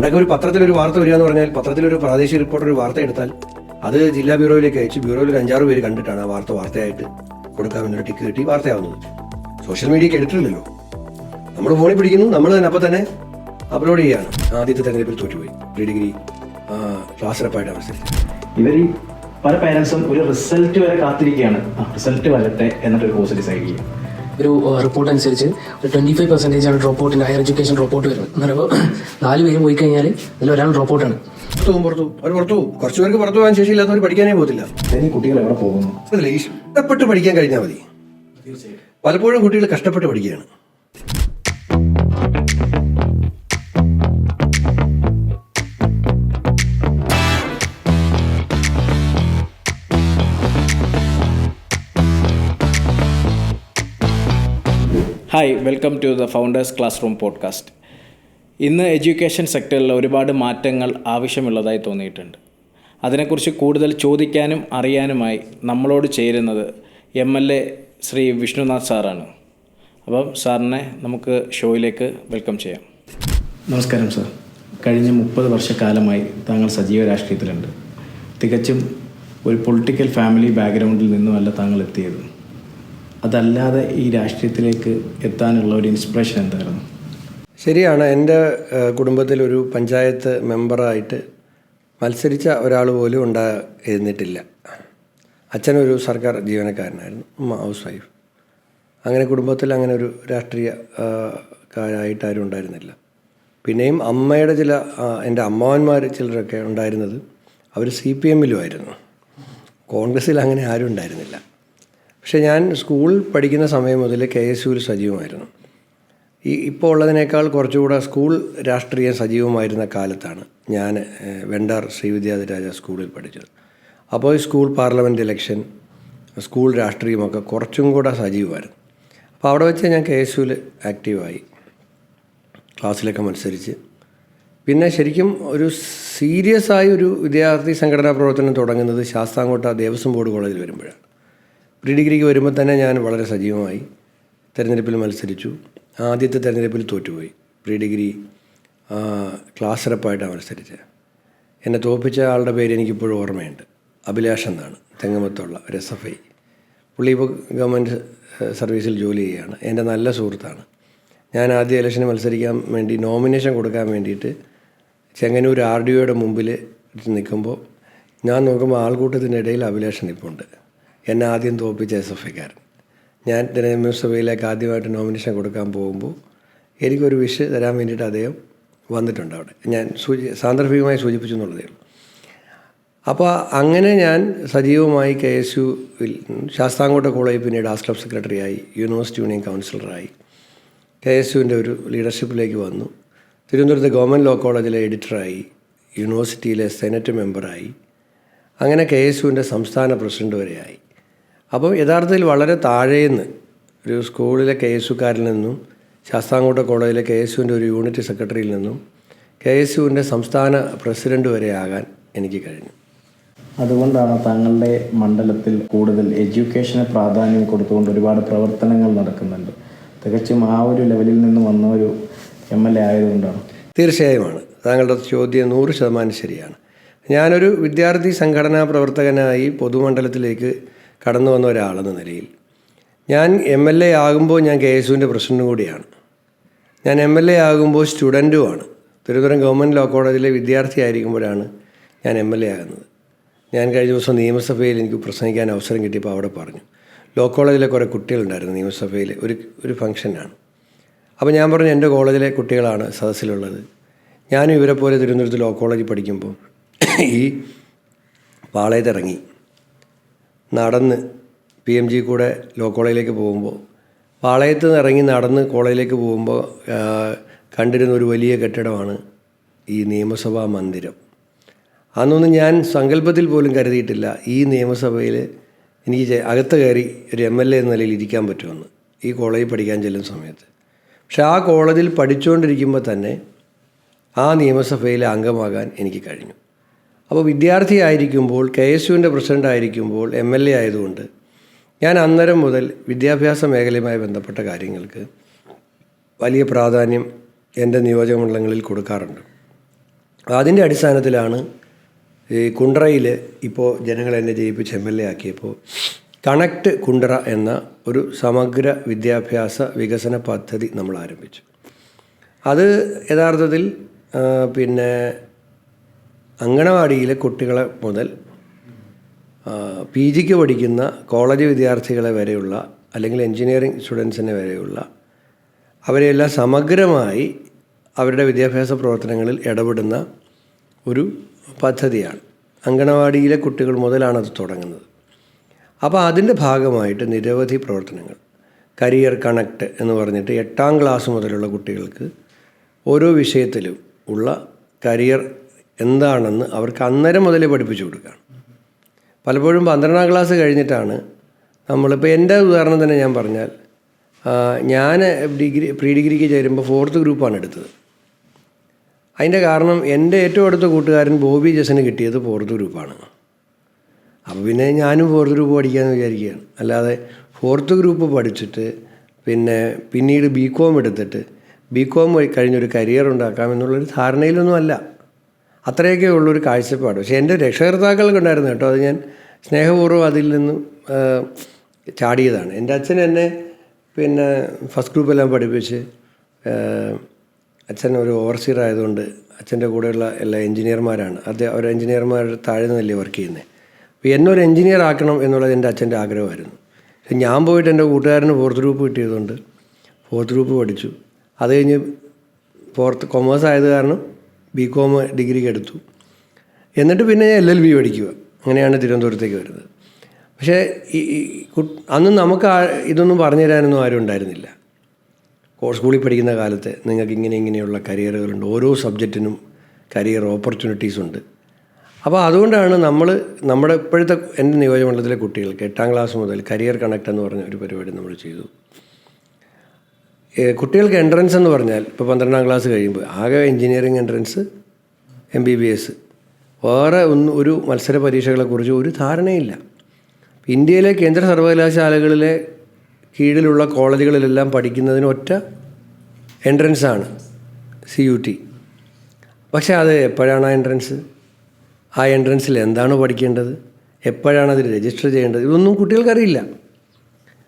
പണ്ടൊക്കെ ഒരു പത്രത്തിലൊരു വാർത്ത വരിക എന്ന് പറഞ്ഞാൽ പത്രത്തിലൊരു പ്രാദേശിക റിപ്പോർട്ടർ ഒരു വാർത്ത എടുത്താൽ അത് ജില്ലാ ബ്യൂറോയിലേക്ക് അയച്ച് ബ്യൂറോയിൽ ഒരു 5-6 പേര് കണ്ടിട്ടാണ് ആ വാർത്തയായിട്ട് കൊടുക്കാമെന്നൊരു ടിക്ക് കിട്ടി വാർത്തയാവുന്നത്. സോഷ്യൽ മീഡിയക്ക് എഡിറ്ററില്ലല്ലോ, നമ്മൾ ഫോണിൽ പിടിക്കുന്നു, നമ്മൾ തന്നെ അപ്പം തന്നെ അപ്ലോഡ് ചെയ്യുകയാണ്. ആദ്യത്തെ തെരഞ്ഞെടുപ്പിൽ തോറ്റുപോയി, പ്രീ ഡിഗ്രി ക്ലാസ് റെപ്പായിട്ട് അവസരിച്ച്. ഇവർ പല പേരൻസും ഒരു റിസൾട്ട് വരെ കാത്തിരിക്കുകയാണ്, റിസൾട്ട് വരട്ടെ എന്നിട്ടൊരു കോഴ്സ് ഡിസൈഡ് ചെയ്യും. ഒരു റിപ്പോർട്ട് അനുസരിച്ച് ഒരു 25% ഡ്രോപ്പ് ഔട്ടിൻ്റെ ഹയർ എഡ്യൂക്കേഷൻ ഡ്രോപ്പ് ഔട്ട് വരുന്നത്. എന്ന് പറയുമ്പോൾ 4 പേര് പോയി കഴിഞ്ഞാൽ അതിൽ ഒരാൾ ഡ്രോപ്പ് ഔട്ടാണ്. പുറത്തു കുറച്ചു പേർക്ക് പുറത്തു പോകാൻ ശേഷിയില്ലാത്തവർ പഠിക്കാനേ പോകത്തില്ല. ഈ കുട്ടികൾ എവിടെ പോകുന്നു? ഇഷ്ടപ്പെട്ട് പഠിക്കാൻ കഴിഞ്ഞാൽ മതി. പലപ്പോഴും കുട്ടികൾ കഷ്ടപ്പെട്ട് പഠിക്കുകയാണ്. Hi, welcome to the founders classroom podcast. ഇന്ന് എഡ്യൂക്കേഷൻ സെക്ടറിൽ ഒരുപാട് മാറ്റങ്ങൾ ആവശ്യമുള്ളതായി തോന്നിയിട്ടുണ്ട്. അതിനെക്കുറിച്ച് കൂടുതൽ ചോദിക്കാനും അറിയാനുമായി നമ്മളോട് ചേരുന്നത് MLA ശ്രീ വിഷ്ണുനാഥ് സാറാണ്. അപ്പം സാറിനെ നമുക്ക് ഷോയിലേക്ക് വെൽക്കം ചെയ്യാം. നമസ്കാരം സാർ. കഴിഞ്ഞ 30 വർഷക്കാലമായി താങ്കൾ സജീവ രാഷ്ട്രീയത്തിലുണ്ട്. തികച്ചും ഒരു പൊളിറ്റിക്കൽ ഫാമിലി ബാക്ക്ഗ്രൗണ്ടിൽ നിന്നുമല്ല താങ്കൾ എത്തിയത്. അതല്ലാതെ ഈ രാഷ്ട്രീയത്തിലേക്ക് എത്താനുള്ള ഒരു ഇൻസ്പിറേഷൻ എന്തായിരുന്നു? ശരിയാണ്, എൻ്റെ കുടുംബത്തിലൊരു പഞ്ചായത്ത് മെമ്പറായിട്ട് മത്സരിച്ച ഒരാൾ പോലും ഉണ്ടായിരുന്നിട്ടില്ല. അച്ഛനൊരു സർക്കാർ ജീവനക്കാരനായിരുന്നു, അമ്മ ഹൗസ് വൈഫ്. അങ്ങനെ കുടുംബത്തിൽ അങ്ങനെ ഒരു രാഷ്ട്രീയക്കാരായിട്ട് ആരും ഉണ്ടായിരുന്നില്ല. പിന്നെയും അമ്മയുടെ എൻ്റെ അമ്മാവന്മാർ ചിലരൊക്കെ ഉണ്ടായിരുന്നത് അവർ CPM-ലും ആയിരുന്നു. കോൺഗ്രസ്സിൽ അങ്ങനെ ആരും ഉണ്ടായിരുന്നില്ല. പക്ഷേ ഞാൻ സ്കൂൾ പഠിക്കുന്ന സമയം മുതൽ KSUവിൽ സജീവമായിരുന്നു. ഇപ്പോൾ ഉള്ളതിനേക്കാൾ കുറച്ചുകൂടെ സ്കൂൾ രാഷ്ട്രീയം സജീവമായിരുന്ന കാലത്താണ് ഞാൻ വെണ്ടാർ ശ്രീവിദ്യാധിരാജ സ്കൂളിൽ പഠിച്ചത്. അപ്പോൾ ഈ സ്കൂൾ പാർലമെൻറ്റ് ഇലക്ഷൻ, സ്കൂൾ രാഷ്ട്രീയമൊക്കെ കുറച്ചും കൂടെ സജീവമായിരുന്നു. അപ്പോൾ അവിടെ വെച്ച് ഞാൻ KSUവിൽ ആക്റ്റീവായി, ക്ലാസ്സിലൊക്കെ മത്സരിച്ച്. പിന്നെ ശരിക്കും ഒരു സീരിയസ് ആയി ഒരു വിദ്യാർത്ഥി സംഘടനാ പ്രവർത്തനം തുടങ്ങുന്നത് ശാസ്താംകോട്ട ദേവസ്വം ബോർഡ് കോളേജിൽ വരുമ്പോഴാണ്. പ്രീ ഡിഗ്രിക്ക് വരുമ്പോൾ തന്നെ ഞാൻ വളരെ സജീവമായി തിരഞ്ഞെടുപ്പിൽ മത്സരിച്ചു. ആദ്യത്തെ തിരഞ്ഞെടുപ്പിൽ തോറ്റുപോയി. പ്രീ ഡിഗ്രി ക്ലാസ് റെപ്പായിട്ടാണ് മത്സരിച്ചത്. എന്നെ തോൽപ്പിച്ച ആളുടെ പേര് എനിക്കിപ്പോഴും ഓർമ്മയുണ്ട്. അഭിലാഷ് എന്നാണ്, തെങ്ങമത്തുള്ള ഒരു SFI. പുള്ളി ഇപ്പോൾ ഗവൺമെൻറ് സർവീസിൽ ജോലി ചെയ്യുകയാണ്. എൻ്റെ നല്ല സുഹൃത്താണ്. ഞാൻ ആദ്യ ഇലക്ഷന് മത്സരിക്കാൻ വേണ്ടി നോമിനേഷൻ കൊടുക്കാൻ വേണ്ടിയിട്ട് ചെങ്ങന്നൂർ RDOയുടെ മുമ്പിൽ നിൽക്കുമ്പോൾ ഞാൻ നോക്കുമ്പോൾ ആൾക്കൂട്ടത്തിൻ്റെ ഇടയിൽ അഭിലാഷ് നിൽപ്പുണ്ട്. എന്നെ ആദ്യം തോൽപ്പിച്ച SFIക്കാരൻ. ഞാൻ നിയമസഭയിലേക്ക് ആദ്യമായിട്ട് നോമിനേഷൻ കൊടുക്കാൻ പോകുമ്പോൾ എനിക്കൊരു വിഷ് തരാൻ വേണ്ടിയിട്ട് അദ്ദേഹം വന്നിട്ടുണ്ട് അവിടെ. ഞാൻ സാന്ദർഭികമായി സൂചിപ്പിച്ചു എന്നുള്ളതേ ഉള്ളൂ. അപ്പോൾ അങ്ങനെ ഞാൻ സജീവമായി KSUവിൽ ശാസ്താംകോട്ട കോളേജ്, പിന്നീട് ആർട്സ് ക്ലബ് സെക്രട്ടറിയായി, യൂണിവേഴ്സിറ്റി യൂണിയൻ കൗൺസിലറായി, KSUവിൻ്റെ ഒരു ലീഡർഷിപ്പിലേക്ക് വന്നു. തിരുവനന്തപുരത്തെ ഗവൺമെൻറ് ലോ കോളേജിലെ എഡിറ്ററായി, യൂണിവേഴ്സിറ്റിയിലെ സെനറ്റ് മെമ്പറായി, അങ്ങനെ KSUവിൻ്റെ സംസ്ഥാന പ്രസിഡന്റ് വരെയായി. അപ്പോൾ യഥാർത്ഥത്തിൽ വളരെ താഴേന്ന് ഒരു സ്കൂളിലെ KSUക്കാരിൽ നിന്നും ശാസ്താംകോട്ട കോളേജിലെ KSUവിൻ്റെ ഒരു യൂണിറ്റ് സെക്രട്ടറിയിൽ നിന്നും KSUവിൻ്റെ സംസ്ഥാന പ്രസിഡന്റ് വരെ ആകാൻ എനിക്ക് കഴിഞ്ഞു. അതുകൊണ്ടാണ് താങ്കളുടെ മണ്ഡലത്തിൽ കൂടുതൽ എഡ്യൂക്കേഷന് പ്രാധാന്യം കൊടുത്തുകൊണ്ട് ഒരുപാട് പ്രവർത്തനങ്ങൾ നടക്കുന്നുണ്ട്. തികച്ചും ആ ഒരു ലെവലിൽ നിന്ന് വന്ന ഒരു MLA ആയതുകൊണ്ടാണ്. തീർച്ചയായുമാണ്. താങ്കളുടെ ചോദ്യം 100% ശരിയാണ്. ഞാനൊരു വിദ്യാർത്ഥി സംഘടനാ പ്രവർത്തകനായി പൊതുമണ്ഡലത്തിലേക്ക് കടന്നു വന്ന ഒരാളെന്ന നിലയിൽ ഞാൻ MLA ആകുമ്പോൾ ഞാൻ KSUവിൻ്റെ പ്രസിഡൻറ്റും കൂടിയാണ്. ഞാൻ MLA ആകുമ്പോൾ സ്റ്റുഡൻറ്റുമാണ്. തിരുവനന്തപുരം ഗവൺമെൻറ് ലോ കോളേജിലെ വിദ്യാർത്ഥി ആയിരിക്കുമ്പോഴാണ് ഞാൻ MLA ആകുന്നത്. ഞാൻ കഴിഞ്ഞ ദിവസം നിയമസഭയിൽ എനിക്ക് പ്രസംഗിക്കാൻ അവസരം കിട്ടിയപ്പോൾ അവിടെ പറഞ്ഞു, ലോ കോളേജിലെ കുറേ കുട്ടികളുണ്ടായിരുന്നു നിയമസഭയിൽ, ഒരു ഫംഗ്ഷനാണ്. അപ്പോൾ ഞാൻ പറഞ്ഞു, എൻ്റെ കോളേജിലെ കുട്ടികളാണ് സദസ്സിലുള്ളത്. ഞാനും ഇവരെ പോലെ തിരുവനന്തപുരത്ത് ലോ കോളേജിൽ പഠിക്കുമ്പോൾ ഈ പാളയത്തിറങ്ങി നടന്ന് PMG കൂടെ ലോ കോളേജിലേക്ക് പോകുമ്പോൾ, പാളയത്ത് നിന്ന് ഇറങ്ങി നടന്ന് കോളേജിലേക്ക് പോകുമ്പോൾ കണ്ടിരുന്ന ഒരു വലിയ കെട്ടിടമാണ് ഈ നിയമസഭാ മന്ദിരം. അന്നൊന്നും ഞാൻ സങ്കല്പത്തിൽ പോലും കരുതിയിട്ടില്ല ഈ നിയമസഭയിൽ എനിക്ക് അകത്ത് കയറി ഒരു MLA എന്ന നിലയിൽ ഇരിക്കാൻ പറ്റുമെന്ന്, ഈ കോളേജിൽ പഠിക്കാൻ ചെല്ലുന്ന സമയത്ത്. പക്ഷെ ആ കോളേജിൽ പഠിച്ചുകൊണ്ടിരിക്കുമ്പോൾ തന്നെ ആ നിയമസഭയിലെ അംഗമാകാൻ എനിക്ക് കഴിഞ്ഞു. അപ്പോൾ വിദ്യാർത്ഥി ആയിരിക്കുമ്പോൾ, KSUവിൻ്റെ പ്രസിഡൻ്റ് ആയിരിക്കുമ്പോൾ, MLA ആയതുകൊണ്ട് ഞാൻ അന്നേരം മുതൽ വിദ്യാഭ്യാസ മേഖലയുമായി ബന്ധപ്പെട്ട കാര്യങ്ങൾക്ക് വലിയ പ്രാധാന്യം എൻ്റെ നിയോജകമണ്ഡലങ്ങളിൽ കൊടുക്കാറുണ്ട്. അതിൻ്റെ അടിസ്ഥാനത്തിലാണ് ഈ കുണ്ടറയിൽ ഇപ്പോൾ ജനങ്ങൾ എന്നെ ജയിപ്പിച്ച് MLA ആക്കിയപ്പോൾ കണക്റ്റ് കുണ്ടറ എന്ന ഒരു സമഗ്ര വിദ്യാഭ്യാസ വികസന പദ്ധതി നമ്മൾ ആരംഭിച്ചു. അത് യഥാർത്ഥത്തിൽ പിന്നെ അങ്കണവാടിയിലെ കുട്ടികളെ മുതൽ PGക്ക് പഠിക്കുന്ന കോളേജ് വിദ്യാർത്ഥികളെ വരെയുള്ള അല്ലെങ്കിൽ എൻജിനീയറിംഗ് സ്റ്റുഡൻസിനെ വരെയുള്ള അവരെല്ലാം സമഗ്രമായി അവരുടെ വിദ്യാഭ്യാസ പ്രവർത്തനങ്ങളിൽ ഇടപെടുന്ന ഒരു പദ്ധതിയാണ്. അങ്കണവാടിയിലെ കുട്ടികൾ മുതലാണത് തുടങ്ങുന്നത്. അപ്പോൾ അതിൻ്റെ ഭാഗമായിട്ട് നിരവധി പ്രവർത്തനങ്ങൾ, കരിയർ കണക്റ്റ് എന്ന് പറഞ്ഞിട്ട് 8ാം ക്ലാസ് മുതലുള്ള കുട്ടികൾക്ക് ഓരോ വിഷയത്തിലും ഉള്ള കരിയർ എന്താണെന്ന് അവർക്ക് അന്നേരം മുതലേ പഠിപ്പിച്ചു കൊടുക്കുകയാണ്. പലപ്പോഴും 12ാം ക്ലാസ് കഴിഞ്ഞിട്ടാണ് നമ്മളിപ്പോൾ എൻ്റെ ഉദാഹരണം തന്നെ ഞാൻ പറഞ്ഞാൽ, ഞാൻ പ്രീ ഡിഗ്രിക്ക് ചേരുമ്പോൾ 4th ഗ്രൂപ്പാണ് എടുത്തത്. അതിൻ്റെ കാരണം എൻ്റെ ഏറ്റവും അടുത്ത കൂട്ടുകാരൻ ബോബി ജസന് കിട്ടിയത് 4th ഗ്രൂപ്പാണ്. അപ്പോൾ പിന്നെ ഞാനും 4th ഗ്രൂപ്പ് പഠിക്കാമെന്ന് വിചാരിക്കുകയാണ്. അല്ലാതെ 4th ഗ്രൂപ്പ് പഠിച്ചിട്ട് പിന്നീട് BCom എടുത്തിട്ട് BCom കഴിഞ്ഞൊരു കരിയർ ഉണ്ടാക്കാമെന്നുള്ളൊരു ധാരണയിലൊന്നും അല്ല. അത്രയൊക്കെ ഉള്ളൊരു കാഴ്ചപ്പാട്. പക്ഷേ എൻ്റെ രക്ഷകർത്താക്കൾക്കുണ്ടായിരുന്നു കേട്ടോ. അത് ഞാൻ സ്നേഹപൂർവ്വം അതിൽ നിന്നും ചാടിയതാണ്. എൻ്റെ അച്ഛൻ എന്നെ ഫസ്റ്റ് ഗ്രൂപ്പെല്ലാം പഠിപ്പിച്ച്, അച്ഛൻ ഒരു ഓവർസീർ ആയതുകൊണ്ട് അച്ഛൻ്റെ കൂടെയുള്ള എല്ലാ എൻജിനീയർമാരാണ്. അവർ എൻജിനീയർമാരുടെ താഴെ നിന്നല്ലേ വർക്ക് ചെയ്യുന്നത്. അപ്പോൾ എന്നെ ഒരു എൻജിനീയർ ആക്കണം എന്നുള്ളത് എൻ്റെ അച്ഛൻ്റെ ആഗ്രഹമായിരുന്നു. പക്ഷേ ഞാൻ പോയിട്ട് എൻ്റെ കൂട്ടുകാരന് 4th ഗ്രൂപ്പ് കിട്ടിയതുകൊണ്ട് 4th ഗ്രൂപ്പ് പഠിച്ചു. അത് കഴിഞ്ഞ് കൊമേഴ്സ് ആയത് കാരണം BCom ഡിഗ്രിക്ക് എടുത്തു. എന്നിട്ട് പിന്നെ ഞാൻ LLB പഠിക്കുക. അങ്ങനെയാണ് തിരുവനന്തപുരത്തേക്ക് വരുന്നത്. പക്ഷേ അന്ന് നമുക്ക് ഇതൊന്നും പറഞ്ഞു തരാനൊന്നും ആരും ഉണ്ടായിരുന്നില്ല. സ്കൂളിൽ പഠിക്കുന്ന കാലത്ത് നിങ്ങൾക്ക് ഇങ്ങനെയുള്ള കരിയറുകളുണ്ട്, ഓരോ സബ്ജക്റ്റിനും കരിയർ ഓപ്പർച്യൂണിറ്റീസ് ഉണ്ട്. അപ്പോൾ അതുകൊണ്ടാണ് നമ്മുടെ ഇപ്പോഴത്തെ എൻ്റെ നിയോജകമണ്ഡലത്തിലെ കുട്ടികൾക്ക് 8ാം ക്ലാസ് മുതൽ കരിയർ കണക്റ്റ് എന്ന് പറഞ്ഞ ഒരു പരിപാടി നമ്മൾ ചെയ്തു. കുട്ടികൾക്ക് എൻട്രൻസ് എന്ന് പറഞ്ഞാൽ ഇപ്പോൾ 12ാം ക്ലാസ് കഴിയുമ്പോൾ ആകെ എൻജിനീയറിംഗ് എൻട്രൻസ്, MBBS, വേറെ ഒരു മത്സര പരീക്ഷകളെക്കുറിച്ച് ഒരു ധാരണയില്ല. ഇന്ത്യയിലെ കേന്ദ്ര സർവകലാശാലകളിലെ കീഴിലുള്ള കോളേജുകളിലെല്ലാം പഠിക്കുന്നതിന് ഒറ്റ എൻട്രൻസാണ് CUT. പക്ഷേ അത് എപ്പോഴാണ് ആ എൻട്രൻസിൽ എന്താണ് പഠിക്കേണ്ടത്, എപ്പോഴാണ് അതിൽ രജിസ്റ്റർ ചെയ്യേണ്ടത്, ഇതൊന്നും കുട്ടികൾക്കറിയില്ല.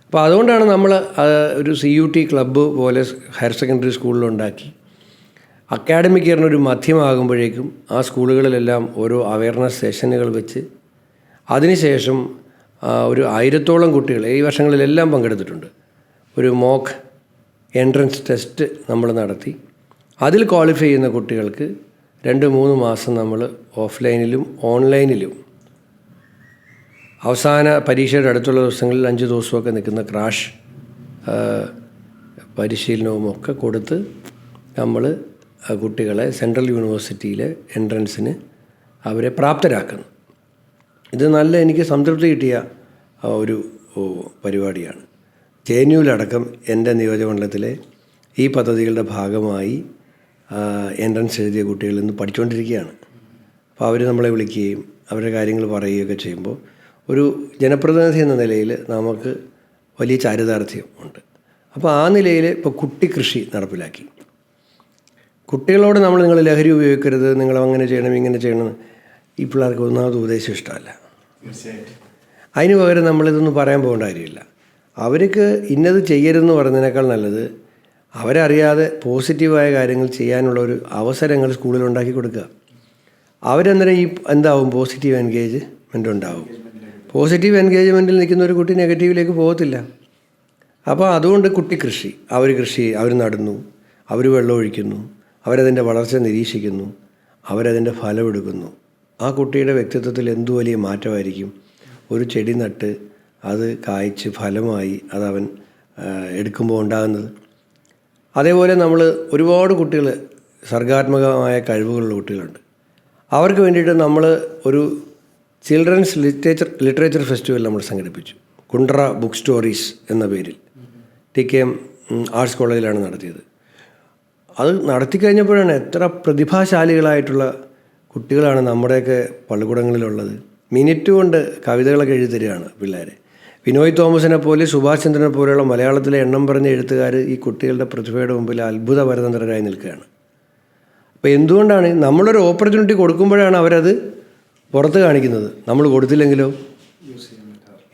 അപ്പോൾ അതുകൊണ്ടാണ് നമ്മൾ ഒരു CUT ക്ലബ്ബ് പോലെ ഹയർ സെക്കൻഡറി സ്കൂളിലുണ്ടാക്കി അക്കാഡമിക് ഇയറിനൊരു മധ്യമാകുമ്പോഴേക്കും ആ സ്കൂളുകളിലെല്ലാം ഓരോ അവയർനെസ് സെഷനുകൾ വെച്ച് അതിനുശേഷം ഒരു 1000-ഓളം കുട്ടികൾ ഈ വർഷങ്ങളിലെല്ലാം പങ്കെടുത്തിട്ടുണ്ട്. ഒരു മോക്ക് എൻട്രൻസ് ടെസ്റ്റ് നമ്മൾ നടത്തി അതിൽ ക്വാളിഫൈ ചെയ്യുന്ന കുട്ടികൾക്ക് 2-3 മാസം നമ്മൾ ഓഫ്ലൈനിലും ഓൺലൈനിലും അവസാന പരീക്ഷയുടെ അടുത്തുള്ള ദിവസങ്ങളിൽ 5 ദിവസമൊക്കെ നിൽക്കുന്ന ക്രാഷ് പരിശീലനവും ഒക്കെ കൊടുത്ത് നമ്മൾ കുട്ടികളെ സെൻട്രൽ യൂണിവേഴ്സിറ്റിയിലെ എൻട്രൻസിന് അവരെ പ്രാപ്തരാക്കുന്നു. ഇത് നല്ല എനിക്ക് സംതൃപ്തി കിട്ടിയ ഒരു പരിപാടിയാണ്. JNUവിലടക്കം എൻ്റെ നിയോജകമണ്ഡലത്തിലെ ഈ പദ്ധതികളുടെ ഭാഗമായി എൻട്രൻസ് എഴുതിയ കുട്ടികൾ ഇന്ന് പഠിച്ചുകൊണ്ടിരിക്കുകയാണ്. അപ്പോൾ അവർ നമ്മളെ വിളിക്കുകയും അവരുടെ കാര്യങ്ങൾ പറയുകയൊക്കെ ചെയ്യുമ്പോൾ ഒരു ജനപ്രതിനിധി എന്ന നിലയിൽ നമുക്ക് വലിയ ചാരിതാർത്ഥ്യം ഉണ്ട്. അപ്പോൾ ആ നിലയിൽ ഇപ്പോൾ കുട്ടി കൃഷി നടപ്പിലാക്കി. കുട്ടികളോട് നിങ്ങൾ ലഹരി ഉപയോഗിക്കരുത്, നിങ്ങൾ അങ്ങനെ ചെയ്യണം ഇങ്ങനെ ചെയ്യണം, ഈ പിള്ളേർക്ക് ഒന്നാമത് ഉപദേശം ഇഷ്ടമല്ല. അതിന് പകരം നമ്മളിതൊന്നും പറയാൻ പോകേണ്ട കാര്യമില്ല. അവർക്ക് ഇന്നത് ചെയ്യരുതെന്ന് പറയുന്നതിനേക്കാൾ നല്ലത് അവരറിയാതെ പോസിറ്റീവായ കാര്യങ്ങൾ ചെയ്യാനുള്ള ഒരു അവസരങ്ങൾ സ്കൂളിൽ ഉണ്ടാക്കി കൊടുക്കുക. അവരന്നേരം എന്താവും, പോസിറ്റീവ് എൻഗേജ്മെൻ്റ് ഉണ്ടാവും. പോസിറ്റീവ് എൻഗേജ്മെൻറ്റിൽ നിൽക്കുന്ന ഒരു കുട്ടി നെഗറ്റീവിലേക്ക് പോകത്തില്ല. അപ്പോൾ അതുകൊണ്ട് കുട്ടി കൃഷി, അവർ നടുന്നു, അവർ വെള്ളമൊഴിക്കുന്നു, അവരതിൻ്റെ വളർച്ച നിരീക്ഷിക്കുന്നു, അവരതിൻ്റെ ഫലമെടുക്കുന്നു. ആ കുട്ടിയുടെ വ്യക്തിത്വത്തിൽ എന്തു വലിയ മാറ്റമായിരിക്കും. ഒരു ചെടി നട്ട് അത് കായ്ച്ച് ഫലമായി അതവൻ എടുക്കുമ്പോൾ ഉണ്ടാകുന്നത്. അതേപോലെ നമ്മൾ ഒരുപാട് കുട്ടികൾ സർഗാത്മകമായ കഴിവുകളുള്ള കുട്ടികളുണ്ട്. അവർക്ക് വേണ്ടിയിട്ട് നമ്മൾ ഒരു ചിൽഡ്രൻസ് ലിറ്ററേച്ചർ ഫെസ്റ്റിവൽ നമ്മൾ സംഘടിപ്പിച്ചു. കുണ്ട്ര ബുക്ക് സ്റ്റോറീസ് എന്ന പേരിൽ TKM ആർട്സ് കോളേജിലാണ് നടത്തിയത്. അത് നടത്തിക്കഴിഞ്ഞപ്പോഴാണ് എത്ര പ്രതിഭാശാലികളായിട്ടുള്ള കുട്ടികളാണ് നമ്മുടെയൊക്കെ പള്ളിക്കൂടങ്ങളിലുള്ളത്. മിനിറ്റ് കൊണ്ട് കവിതകളൊക്കെ എഴുതി തരികയാണ് പിള്ളേരെ. വിനോയ് തോമസിനെ പോലെ, സുഭാഷ് ചന്ദ്രനെ പോലെയുള്ള മലയാളത്തിലെ എണ്ണം പറഞ്ഞ എഴുത്തുകാർ ഈ കുട്ടികളുടെ പ്രതിഭയുടെ മുമ്പിൽ അത്ഭുത പരതന്ത്രരായി നിൽക്കുകയാണ്. അപ്പോൾ എന്തുകൊണ്ടാണ് നമ്മളൊരു ഓപ്പർച്യൂണിറ്റി കൊടുക്കുമ്പോഴാണ് അവരത് പുറത്ത് കാണിക്കുന്നത്, നമ്മൾ കൊടുത്തില്ലെങ്കിലോ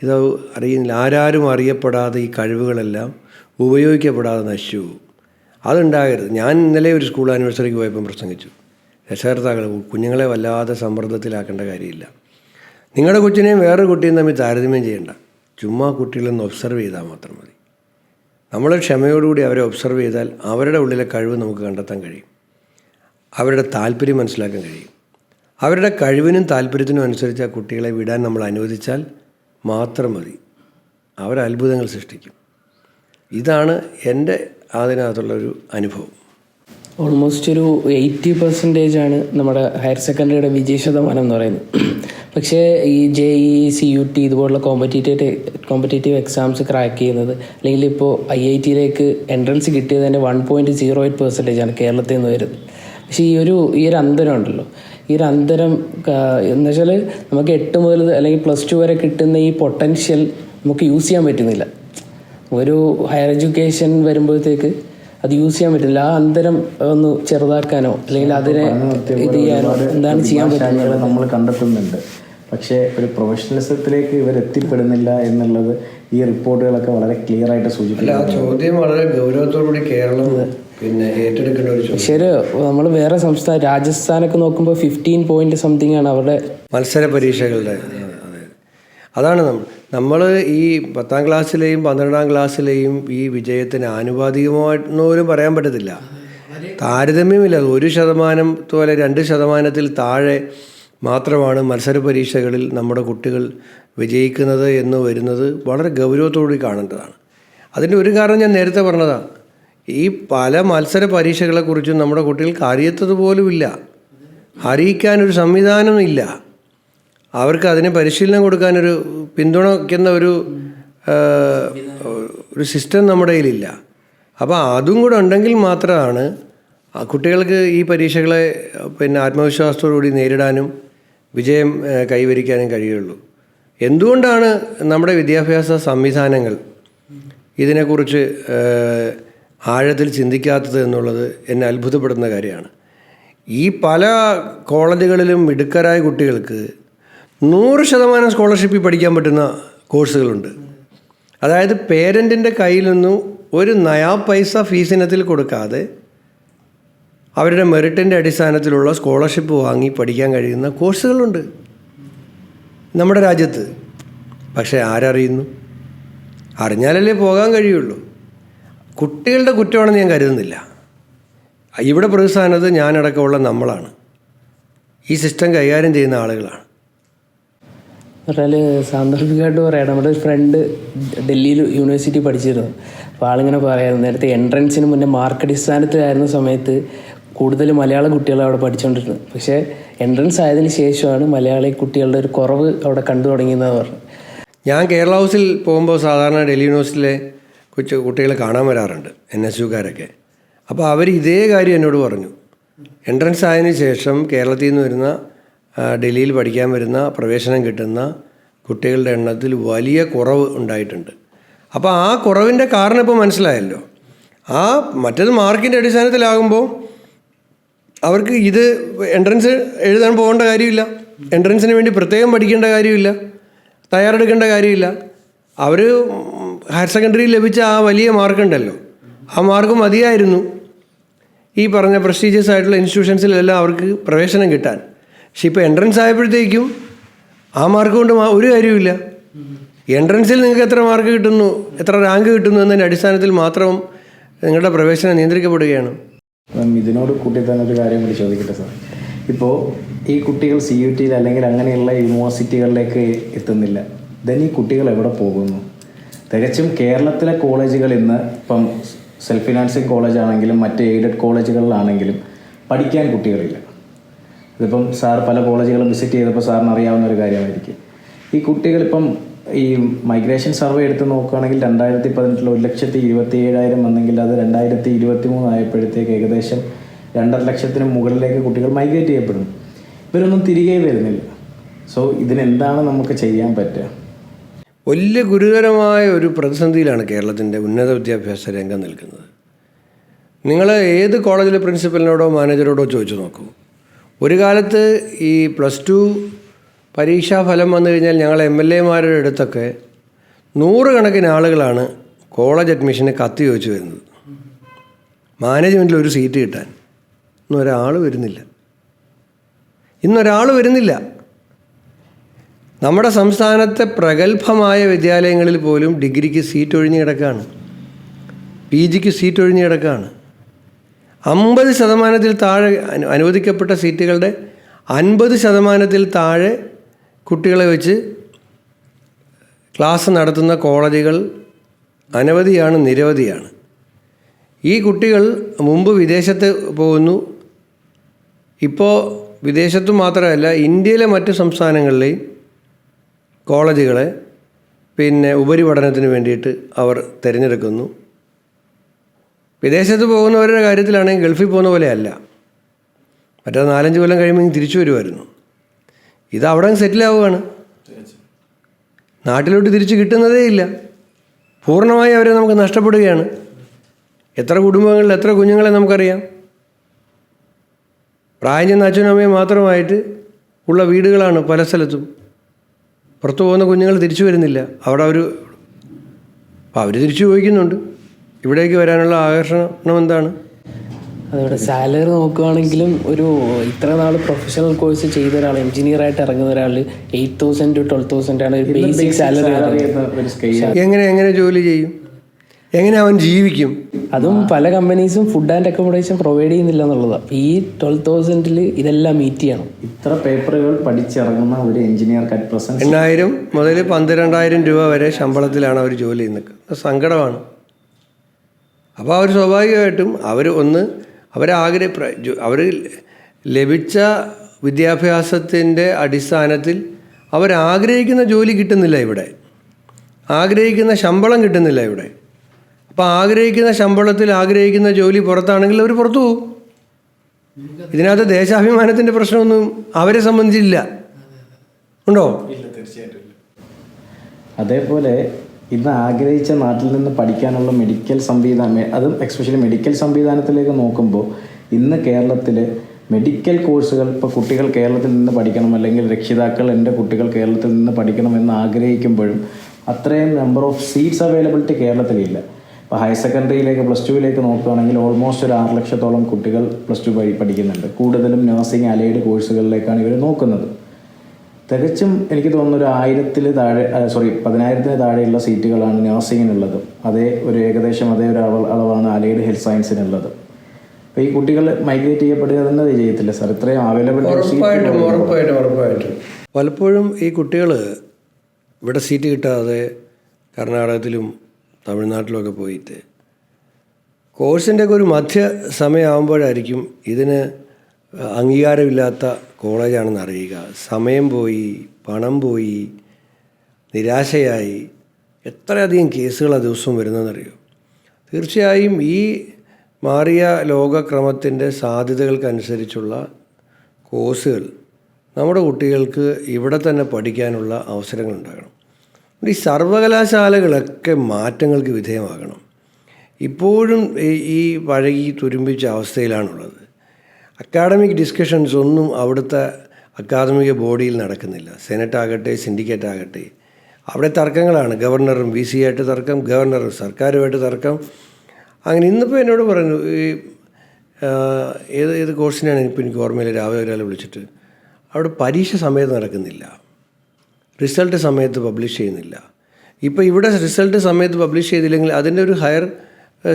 ഇത് അറിയുന്നില്ല. ആരാരും അറിയപ്പെടാതെ ഈ കഴിവുകളെല്ലാം ഉപയോഗിക്കപ്പെടാതെ നശിച്ചു പോകും. അതുണ്ടാകരുത്. ഞാൻ ഇന്നലെ ഒരു സ്കൂൾ ആനിവേഴ്സറിക്ക് പോയപ്പം പ്രസംഗിച്ചു. രക്ഷകർത്താക്കൾ കുഞ്ഞുങ്ങളെ വല്ലാതെ സമ്മർദ്ദത്തിലാക്കേണ്ട കാര്യമില്ല. നിങ്ങളുടെ കൊച്ചിനെയും വേറൊരു കുട്ടിയും തമ്മിൽ താരതമ്യം ചെയ്യേണ്ട. ചുമ്മാ കുട്ടികളൊന്ന് ഒബ്സർവ് ചെയ്താൽ മാത്രം മതി. നമ്മൾ ക്ഷമയോടുകൂടി അവരെ ഒബ്സർവ് ചെയ്താൽ അവരുടെ ഉള്ളിലെ കഴിവ് നമുക്ക് കണ്ടെത്താൻ കഴിയും. അവരുടെ താല്പര്യം മനസ്സിലാക്കാൻ കഴിയും. അവരുടെ കഴിവിനും താല്പര്യത്തിനും അനുസരിച്ച് ആ കുട്ടികളെ വിടാൻ നമ്മൾ അനുവദിച്ചാൽ മാത്രം മതി. അവർ അത്ഭുതങ്ങൾ സൃഷ്ടിക്കും. ഇതാണ് എൻ്റെ അതിനകത്തുള്ളൊരു അനുഭവം. ഓൾമോസ്റ്റ് ഒരു 80% നമ്മുടെ ഹയർ സെക്കൻഡറിയുടെ വിജയ ശതമാനം എന്ന് പറയുന്നത്. പക്ഷേ ഈ JEE CUT ഇതുപോലുള്ള കോമ്പറ്റേറ്റീവ് എക്സാംസ് ക്രാക്ക് ചെയ്യുന്നത്, അല്ലെങ്കിൽ ഇപ്പോൾ IIT-യിലേക്ക് എൻട്രൻസ് കിട്ടിയത് തന്നെ 1.08% കേരളത്തിൽ നിന്ന് വരുന്നത്. പക്ഷേ ഈ ഒരു അന്തരം ഉണ്ടല്ലോ, ഈ ഒരു അന്തരം എന്ന് വെച്ചാൽ നമുക്ക് 8 മുതൽ അല്ലെങ്കിൽ +2 വരെ കിട്ടുന്ന ഈ പൊട്ടൻഷ്യൽ നമുക്ക് യൂസ് ചെയ്യാൻ പറ്റുന്നില്ല. ഒരു ഹയർ എഡ്യൂക്കേഷൻ വരുമ്പോഴത്തേക്ക് അത് യൂസ് ചെയ്യാൻ പറ്റില്ല. ആ അന്തരം ഒന്ന് ചെറുതാക്കാനോ അല്ലെങ്കിൽ അതിനെ ഇത് ചെയ്യാനോ എന്താണ് ചെയ്യാൻ പറ്റുന്നത് നമ്മൾ കണ്ടെത്തുന്നുണ്ട്. പക്ഷേ ഒരു പ്രൊഫഷണലിസത്തിലേക്ക് ഇവർ എത്തിപ്പെടുന്നില്ല എന്നുള്ളത് ഈ റിപ്പോർട്ടുകളൊക്കെ വളരെ ക്ലിയർ ആയിട്ട് സൂചിപ്പിക്കുന്നു. ആ ചോദ്യം വളരെ ഗൗരവത്തോടുകൂടി കേരളം പിന്നെ ഏറ്റെടുക്കേണ്ട ഒരു ചോദ്യം. ശരി, നമ്മൾ വേറെ സംസ്ഥാന രാജസ്ഥാനൊക്കെ നോക്കുമ്പോൾ 15 പോയിന്റ് സംതിങ് ആണ് അവരുടെ മത്സര പരീക്ഷകളുടെ. അതാണ് നമ്മൾ ഈ 10ാം ക്ലാസ്സിലെയും 12ാം ക്ലാസ്സിലെയും ഈ വിജയത്തിന് ആനുപാതികമായിട്ടെന്ന് പോലും പറയാൻ പറ്റത്തില്ല. താരതമ്യമില്ല. 1% പോലെ 2% താഴെ മാത്രമാണ് മത്സര പരീക്ഷകളിൽ നമ്മുടെ കുട്ടികൾ വിജയിക്കുന്നത് എന്ന് വരുന്നത് വളരെ ഗൗരവത്തോടുകൂടി കാണേണ്ടതാണ്. അതിൻ്റെ ഒരു കാരണം ഞാൻ നേരത്തെ പറഞ്ഞതാണ്. ഈ പല മത്സര പരീക്ഷകളെക്കുറിച്ചും നമ്മുടെ കുട്ടികൾക്ക് അറിയത്തത് പോലുമില്ല. അറിയിക്കാനൊരു സംവിധാനമില്ല. അവർക്ക് അതിന് പരിശീലനം കൊടുക്കാനൊരു പിന്തുണയ്ക്കുന്ന ഒരു സിസ്റ്റം നമ്മുടെ കയ്യിലില്ല. അപ്പോൾ അതും കൂടെ ഉണ്ടെങ്കിൽ മാത്രമാണ് കുട്ടികൾക്ക് ഈ പരീക്ഷകളെ പിന്നെ ആത്മവിശ്വാസത്തോടുകൂടി നേരിടാനും വിജയം കൈവരിക്കാനും കഴിയുള്ളൂ. എന്തുകൊണ്ടാണ് നമ്മുടെ വിദ്യാഭ്യാസ സംവിധാനങ്ങൾ ഇതിനെക്കുറിച്ച് ആഴത്തിൽ ചിന്തിക്കാത്തത് എന്നുള്ളത് എന്നെ അത്ഭുതപ്പെടുന്ന കാര്യമാണ്. ഈ പല കോളേജുകളിലും മിടുക്കരായ കുട്ടികൾക്ക് 100% സ്കോളർഷിപ്പിൽ പഠിക്കാൻ പറ്റുന്ന കോഴ്സുകളുണ്ട്. അതായത് പേരൻറ്റിൻ്റെ കയ്യിൽ നിന്നും ഒരു നയാ പൈസ ഫീസിനത്തിൽ കൊടുക്കാതെ അവരുടെ മെറിറ്റിൻ്റെ അടിസ്ഥാനത്തിലുള്ള സ്കോളർഷിപ്പ് വാങ്ങി പഠിക്കാൻ കഴിയുന്ന കോഴ്സുകളുണ്ട് നമ്മുടെ രാജ്യത്ത്. പക്ഷേ ആരറിയുന്നു? അറിഞ്ഞാലല്ലേ പോകാൻ കഴിയുള്ളൂ. കുട്ടികളുടെ കുറ്റമാണെന്ന് ഞാൻ കരുതുന്നില്ല. ഇവിടെ പ്രതിസ്ഥാനത്ത് ഞാനടക്കമുള്ള നമ്മളാണ്. ഈ സിസ്റ്റം കൈകാര്യം ചെയ്യുന്ന ആളുകളാണ്. പറഞ്ഞാൽ സാന്ദർഭികമായിട്ട് പറയാം, നമ്മുടെ ഒരു ഫ്രണ്ട് ഡൽഹിയിൽ യൂണിവേഴ്സിറ്റി പഠിച്ചിരുന്നു. അപ്പോൾ ആളിങ്ങനെ പറയായിരുന്നു, നേരത്തെ എൻട്രൻസിന് മുന്നേ മാർക്ക് അടിസ്ഥാനത്തിലായിരുന്ന സമയത്ത് കൂടുതൽ മലയാള കുട്ടികൾ അവിടെ പഠിച്ചുകൊണ്ടിരുന്നത്. പക്ഷേ എൻട്രൻസ് ആയതിനു ശേഷമാണ് മലയാളി കുട്ടികളുടെ ഒരു കുറവ് അവിടെ കണ്ടു തുടങ്ങിയെന്നാണ് പറഞ്ഞു. ഞാൻ കേരള ഹൗസിൽ പോകുമ്പോൾ സാധാരണ ഡൽഹി യൂണിവേഴ്സിറ്റിയിലെ കുട്ടികളെ കാണാൻ വരാറുണ്ട്, NSUകാരൊക്കെ. അപ്പോൾ അവർ ഇതേ കാര്യം എന്നോട് പറഞ്ഞു. എൻട്രൻസ് ആയതിനു ശേഷം കേരളത്തിൽ നിന്ന് വരുന്ന ഡൽഹിയിൽ പഠിക്കാൻ വരുന്ന പ്രവേശനം കിട്ടുന്ന കുട്ടികളുടെ എണ്ണത്തിൽ വലിയ കുറവ് ഉണ്ടായിട്ടുണ്ട്. അപ്പോൾ ആ കുറവിൻ്റെ കാരണം ഇപ്പോൾ മനസ്സിലായല്ലോ. മറ്റേത് മാർക്കിൻ്റെ അടിസ്ഥാനത്തിലാകുമ്പോൾ അവർക്ക് ഇത് എൻട്രൻസ് എഴുതാൻ പോകേണ്ട കാര്യമില്ല, എൻട്രൻസിന് വേണ്ടി പ്രത്യേകം പഠിക്കേണ്ട കാര്യമില്ല, തയ്യാറെടുക്കേണ്ട കാര്യമില്ല. അവർ ഹയർ സെക്കൻഡറിയിൽ ലഭിച്ച ആ വലിയ മാർക്കുണ്ടല്ലോ, ആ മാർക്ക് മതിയായിരുന്നു ഈ പറഞ്ഞ പ്രസ്റ്റീജിയസ് ആയിട്ടുള്ള ഇൻസ്റ്റിറ്റ്യൂഷൻസിലെല്ലാം അവർക്ക് പ്രവേശനം കിട്ടാൻ. പക്ഷെ ഇപ്പോൾ എൻട്രൻസ് ആയപ്പോഴത്തേക്കും ആ മാർക്ക് കൊണ്ട് ഒരു കാര്യമില്ല. എൻട്രൻസിൽ നിങ്ങൾക്ക് എത്ര മാർക്ക് കിട്ടുന്നു, എത്ര റാങ്ക് കിട്ടുന്നു എന്നതിൻ്റെ അടിസ്ഥാനത്തിൽ മാത്രം നിങ്ങളുടെ പ്രവേശനം നിയന്ത്രിക്കപ്പെടുകയാണ്. ഇതിനോട് കൂട്ടി തന്നെ ഒരു കാര്യം കൂടി ചോദിക്കട്ടെ സാർ. ഇപ്പോൾ ഈ കുട്ടികൾ CUT അല്ലെങ്കിൽ അങ്ങനെയുള്ള യൂണിവേഴ്സിറ്റികളിലേക്ക് എത്തുന്നില്ല. ദെൻ ഈ കുട്ടികൾ എവിടെ പോകുന്നു? തികച്ചും കേരളത്തിലെ കോളേജുകൾ ഇന്ന് ഇപ്പം സെൽഫ് ഫിനാൻസിങ് കോളേജാണെങ്കിലും മറ്റ് എയ്ഡഡ് കോളേജുകളിലാണെങ്കിലും പഠിക്കാൻ കുട്ടികളില്ല. ഇതിപ്പം സാർ പല കോളേജുകളും വിസിറ്റ് ചെയ്തപ്പോൾ സാറിന് അറിയാവുന്ന ഒരു കാര്യമായിരിക്കും. ഈ കുട്ടികളിപ്പം ഈ മൈഗ്രേഷൻ സർവേ എടുത്ത് നോക്കുകയാണെങ്കിൽ 2018 1,27,000 വന്നെങ്കിൽ അത് 2023 ആയപ്പോഴത്തേക്ക് ഏകദേശം 2,50,000 മുകളിലേക്ക് കുട്ടികൾ മൈഗ്രേറ്റ് ചെയ്യപ്പെടുന്നു. ഇവരൊന്നും തിരികെ വരുന്നില്ല. സോ ഇതിനെന്താണ് നമുക്ക് ചെയ്യാൻ പറ്റുക? വലിയ ഗുരുതരമായ ഒരു പ്രതിസന്ധിയിലാണ് കേരളത്തിൻ്റെ ഉന്നത വിദ്യാഭ്യാസ രംഗം നിൽക്കുന്നത്. നിങ്ങൾ ഏത് കോളേജിലെ പ്രിൻസിപ്പലിനോടോ മാനേജറോടോ ചോദിച്ചു നോക്കൂ. ഒരു കാലത്ത് ഈ +2 പരീക്ഷാ ഫലം വന്നു കഴിഞ്ഞാൽ ഞങ്ങൾ MLA-മാരുടെ അടുത്തൊക്കെ 100 കണക്കിന് ആളുകളാണ് കോളേജ് അഡ്മിഷന് കത്ത് ചോദിച്ചു വരുന്നത്. മാനേജ്മെൻറ്റിൽ ഒരു സീറ്റ് കിട്ടാൻ ഇന്നൊരാൾ വരുന്നില്ല. നമ്മുടെ സംസ്ഥാനത്തെ പ്രഗത്ഭമായ വിദ്യാലയങ്ങളിൽ പോലും ഡിഗ്രിക്ക് സീറ്റ് ഒഴിഞ്ഞ് കിടക്കുകയാണ്, PGക്ക് സീറ്റ് ഒഴിഞ്ഞ് കിടക്കുകയാണ്. 50% താഴെ അനുവദിക്കപ്പെട്ട സീറ്റുകളുടെ 50% താഴെ കുട്ടികളെ വെച്ച് ക്ലാസ് നടത്തുന്ന കോളേജുകൾ നിരവധിയാണ്. ഈ കുട്ടികൾ മുമ്പ് വിദേശത്ത് പോകുന്നു. ഇപ്പോൾ വിദേശത്ത് മാത്രമല്ല, ഇന്ത്യയിലെ മറ്റ് സംസ്ഥാനങ്ങളിലെയും കോളേജുകളെ ഉപരിപഠനത്തിന് വേണ്ടിയിട്ട് അവർ തിരഞ്ഞെടുക്കുന്നു. വിദേശത്ത് പോകുന്നവരുടെ കാര്യത്തിലാണെങ്കിൽ ഗൾഫിൽ പോകുന്ന പോലെയല്ല. മറ്റേ 4-5 കൊല്ലം കഴിയുമ്പോൾ തിരിച്ചു വരുമായിരുന്നു. ഇത് അവിടെ സെറ്റിലാവുകയാണ്. നാട്ടിലോട്ട് തിരിച്ച് കിട്ടുന്നതേ ഇല്ല. പൂർണ്ണമായി അവരെ നമുക്ക് നഷ്ടപ്പെടുകയാണ്. എത്ര കുടുംബങ്ങളിൽ എത്ര കുഞ്ഞുങ്ങളെ നമുക്കറിയാം. പ്രായം ചെന്ന അച്ഛനും അമ്മയും മാത്രമായിട്ട് ഉള്ള വീടുകളാണ് പല സ്ഥലത്തും. പുറത്തു പോകുന്ന കുഞ്ഞുങ്ങൾ തിരിച്ചു വരുന്നില്ല. അവിടെ അവർ തിരിച്ചു പോയിക്കുന്നുണ്ട്. ഇവിടേക്ക് വരാനുള്ള ആകർഷണം എന്താണ്? അതോടെ സാലറി നോക്കുകയാണെങ്കിലും ഇത്ര നാൾ പ്രൊഫഷണൽ കോഴ്സ് ചെയ്ത ഒരാൾ, എഞ്ചിനീയറായിട്ട് ഇറങ്ങുന്ന ഒരാൾ 8,000 to 12,000 ആണ് ഒരു ബേസിക് സാലറി. എങ്ങനെ ജോലി ചെയ്യും? എങ്ങനെ അവൻ ജീവിക്കും? അതും പല കമ്പനീസും ഫുഡ് ആൻഡ് അക്കോമഡേഷൻ പ്രൊവൈഡ് ചെയ്യുന്നില്ല എന്നുള്ളതാണ്. ഈ 12,000 ഇതെല്ലാം മീറ്റ് ചെയ്യണം. ഇത്ര പേപ്പറുകൾ പഠിച്ചിറങ്ങുന്ന ഒരു എഞ്ചിനീയർക്ക് 8,000 മുതൽ 12,000 രൂപ വരെ ശമ്പളത്തിലാണ് അവർ ജോലി ചെയ്യുന്നത്. സങ്കടമാണ്. അപ്പോൾ അവർ സ്വാഭാവികമായിട്ടും അവർ ലഭിച്ച വിദ്യാഭ്യാസത്തിൻ്റെ അടിസ്ഥാനത്തിൽ അവരാഗ്രഹിക്കുന്ന ജോലി കിട്ടുന്നില്ല ഇവിടെ, ആഗ്രഹിക്കുന്ന ശമ്പളം കിട്ടുന്നില്ല ഇവിടെ. അപ്പോൾ ആഗ്രഹിക്കുന്ന ശമ്പളത്തിൽ ആഗ്രഹിക്കുന്ന ജോലി പുറത്താണെങ്കിൽ അവർ പുറത്തു പോകും. ഇതിനകത്ത് ദേശാഭിമാനത്തിൻ്റെ പ്രശ്നമൊന്നും അവരെ സംബന്ധിച്ചില്ല. ഉണ്ടോ? ഇല്ല, തീർച്ചയായിട്ടും. അതേപോലെ ഇന്ന് ആഗ്രഹിച്ച നാട്ടിൽ നിന്ന് പഠിക്കാനുള്ള മെഡിക്കൽ സംവിധാനം, അതും എക്സ്പെഷ്യലി മെഡിക്കൽ സംവിധാനത്തിലേക്ക് നോക്കുമ്പോൾ ഇന്ന് കേരളത്തിൽ മെഡിക്കൽ കോഴ്സുകൾ ഇപ്പോൾ കുട്ടികൾ കേരളത്തിൽ നിന്ന് പഠിക്കണം, അല്ലെങ്കിൽ രക്ഷിതാക്കൾ എൻ്റെ കുട്ടികൾ കേരളത്തിൽ നിന്ന് പഠിക്കണമെന്ന് ആഗ്രഹിക്കുമ്പോഴും അത്രയും നമ്പർ ഓഫ് സീറ്റ്സ് അവൈലബിലിറ്റി കേരളത്തിലില്ല. ഇപ്പോൾ ഹയർ സെക്കൻഡറിയിലേക്ക് +2 നോക്കുകയാണെങ്കിൽ ഓൾമോസ്റ്റ് ഒരു 6 ലക്ഷത്തോളം കുട്ടികൾ +2 പഠിക്കുന്നുണ്ട്. കൂടുതലും നഴ്സിംഗ് അലൈഡ് കോഴ്സുകളിലേക്കാണ് ഇവർ നോക്കുന്നത്. തികച്ചും എനിക്ക് തോന്നുന്നു 10,000 താഴെയുള്ള സീറ്റുകളാണ് നഴ്സിങ്ങിനുള്ളത്. ഏകദേശം അതേ ഒരു അളവാണ് അലൈഡ് ഹെൽത്ത് സയൻസിനുള്ളത്. അപ്പോൾ ഈ കുട്ടികൾ മൈഗ്രേറ്റ് ചെയ്യപ്പെടുക തന്നെ ചെയ്യത്തില്ല സാർ, ഇത്രയും അവൈലബിലിറ്റി. ഉറപ്പായിട്ടും പലപ്പോഴും ഈ കുട്ടികൾ ഇവിടെ സീറ്റ് കിട്ടാതെ കർണാടകത്തിലും തമിഴ്നാട്ടിലുമൊക്കെ പോയിട്ട് കോഴ്സിൻ്റെയൊക്കെ ഒരു മധ്യ സമയമാകുമ്പോഴായിരിക്കും ഇതിന് അംഗീകാരമില്ലാത്ത കോളേജാണെന്ന് അറിയുക. സമയം പോയി, പണം പോയി, നിരാശയായി എത്രയധികം കേസുകളാണ് ദിവസവും വരുന്നതെന്നറിയോ. തീർച്ചയായും ഈ മാറിയ ലോകക്രമത്തിൻ്റെ സാധ്യതകൾക്കനുസരിച്ചുള്ള കോഴ്സുകൾ നമ്മുടെ കുട്ടികൾക്ക് ഇവിടെ തന്നെ പഠിക്കാനുള്ള അവസരങ്ങളുണ്ടാകണം. ഈ സർവകലാശാലകളൊക്കെ മാറ്റങ്ങൾക്ക് വിധേയമാകണം. ഇപ്പോഴും ഈ പഴകി തുരുമ്പിച്ച അവസ്ഥയിലാണുള്ളത്. അക്കാഡമിക് ഡിസ്കഷൻസ് ഒന്നും അവിടുത്തെ അക്കാദമിക ബോഡിയിൽ നടക്കുന്നില്ല. സെനറ്റ് ആകട്ടെ, സിൻഡിക്കേറ്റ് ആകട്ടെ, അവിടെ തർക്കങ്ങളാണ്. ഗവർണറും VC ആയിട്ട് തർക്കം, ഗവർണറും സർക്കാരുമായിട്ട് തർക്കം. അങ്ങനെ ഇന്നിപ്പോൾ എന്നോട് പറഞ്ഞു, ഈ ഏത് കോഴ്സിനാണ് എനിക്ക് ഓർമ്മയില്ല, രാവിലെ ഒരാൾ വിളിച്ചിട്ട് അവിടെ പരീക്ഷ സമയത്ത് നടക്കുന്നില്ല, റിസൾട്ട് സമയത്ത് പബ്ലിഷ് ചെയ്യുന്നില്ല. ഇപ്പോൾ ഇവിടെ റിസൾട്ട് സമയത്ത് പബ്ലിഷ് ചെയ്തില്ലെങ്കിൽ അതിൻ്റെ ഒരു ഹയർ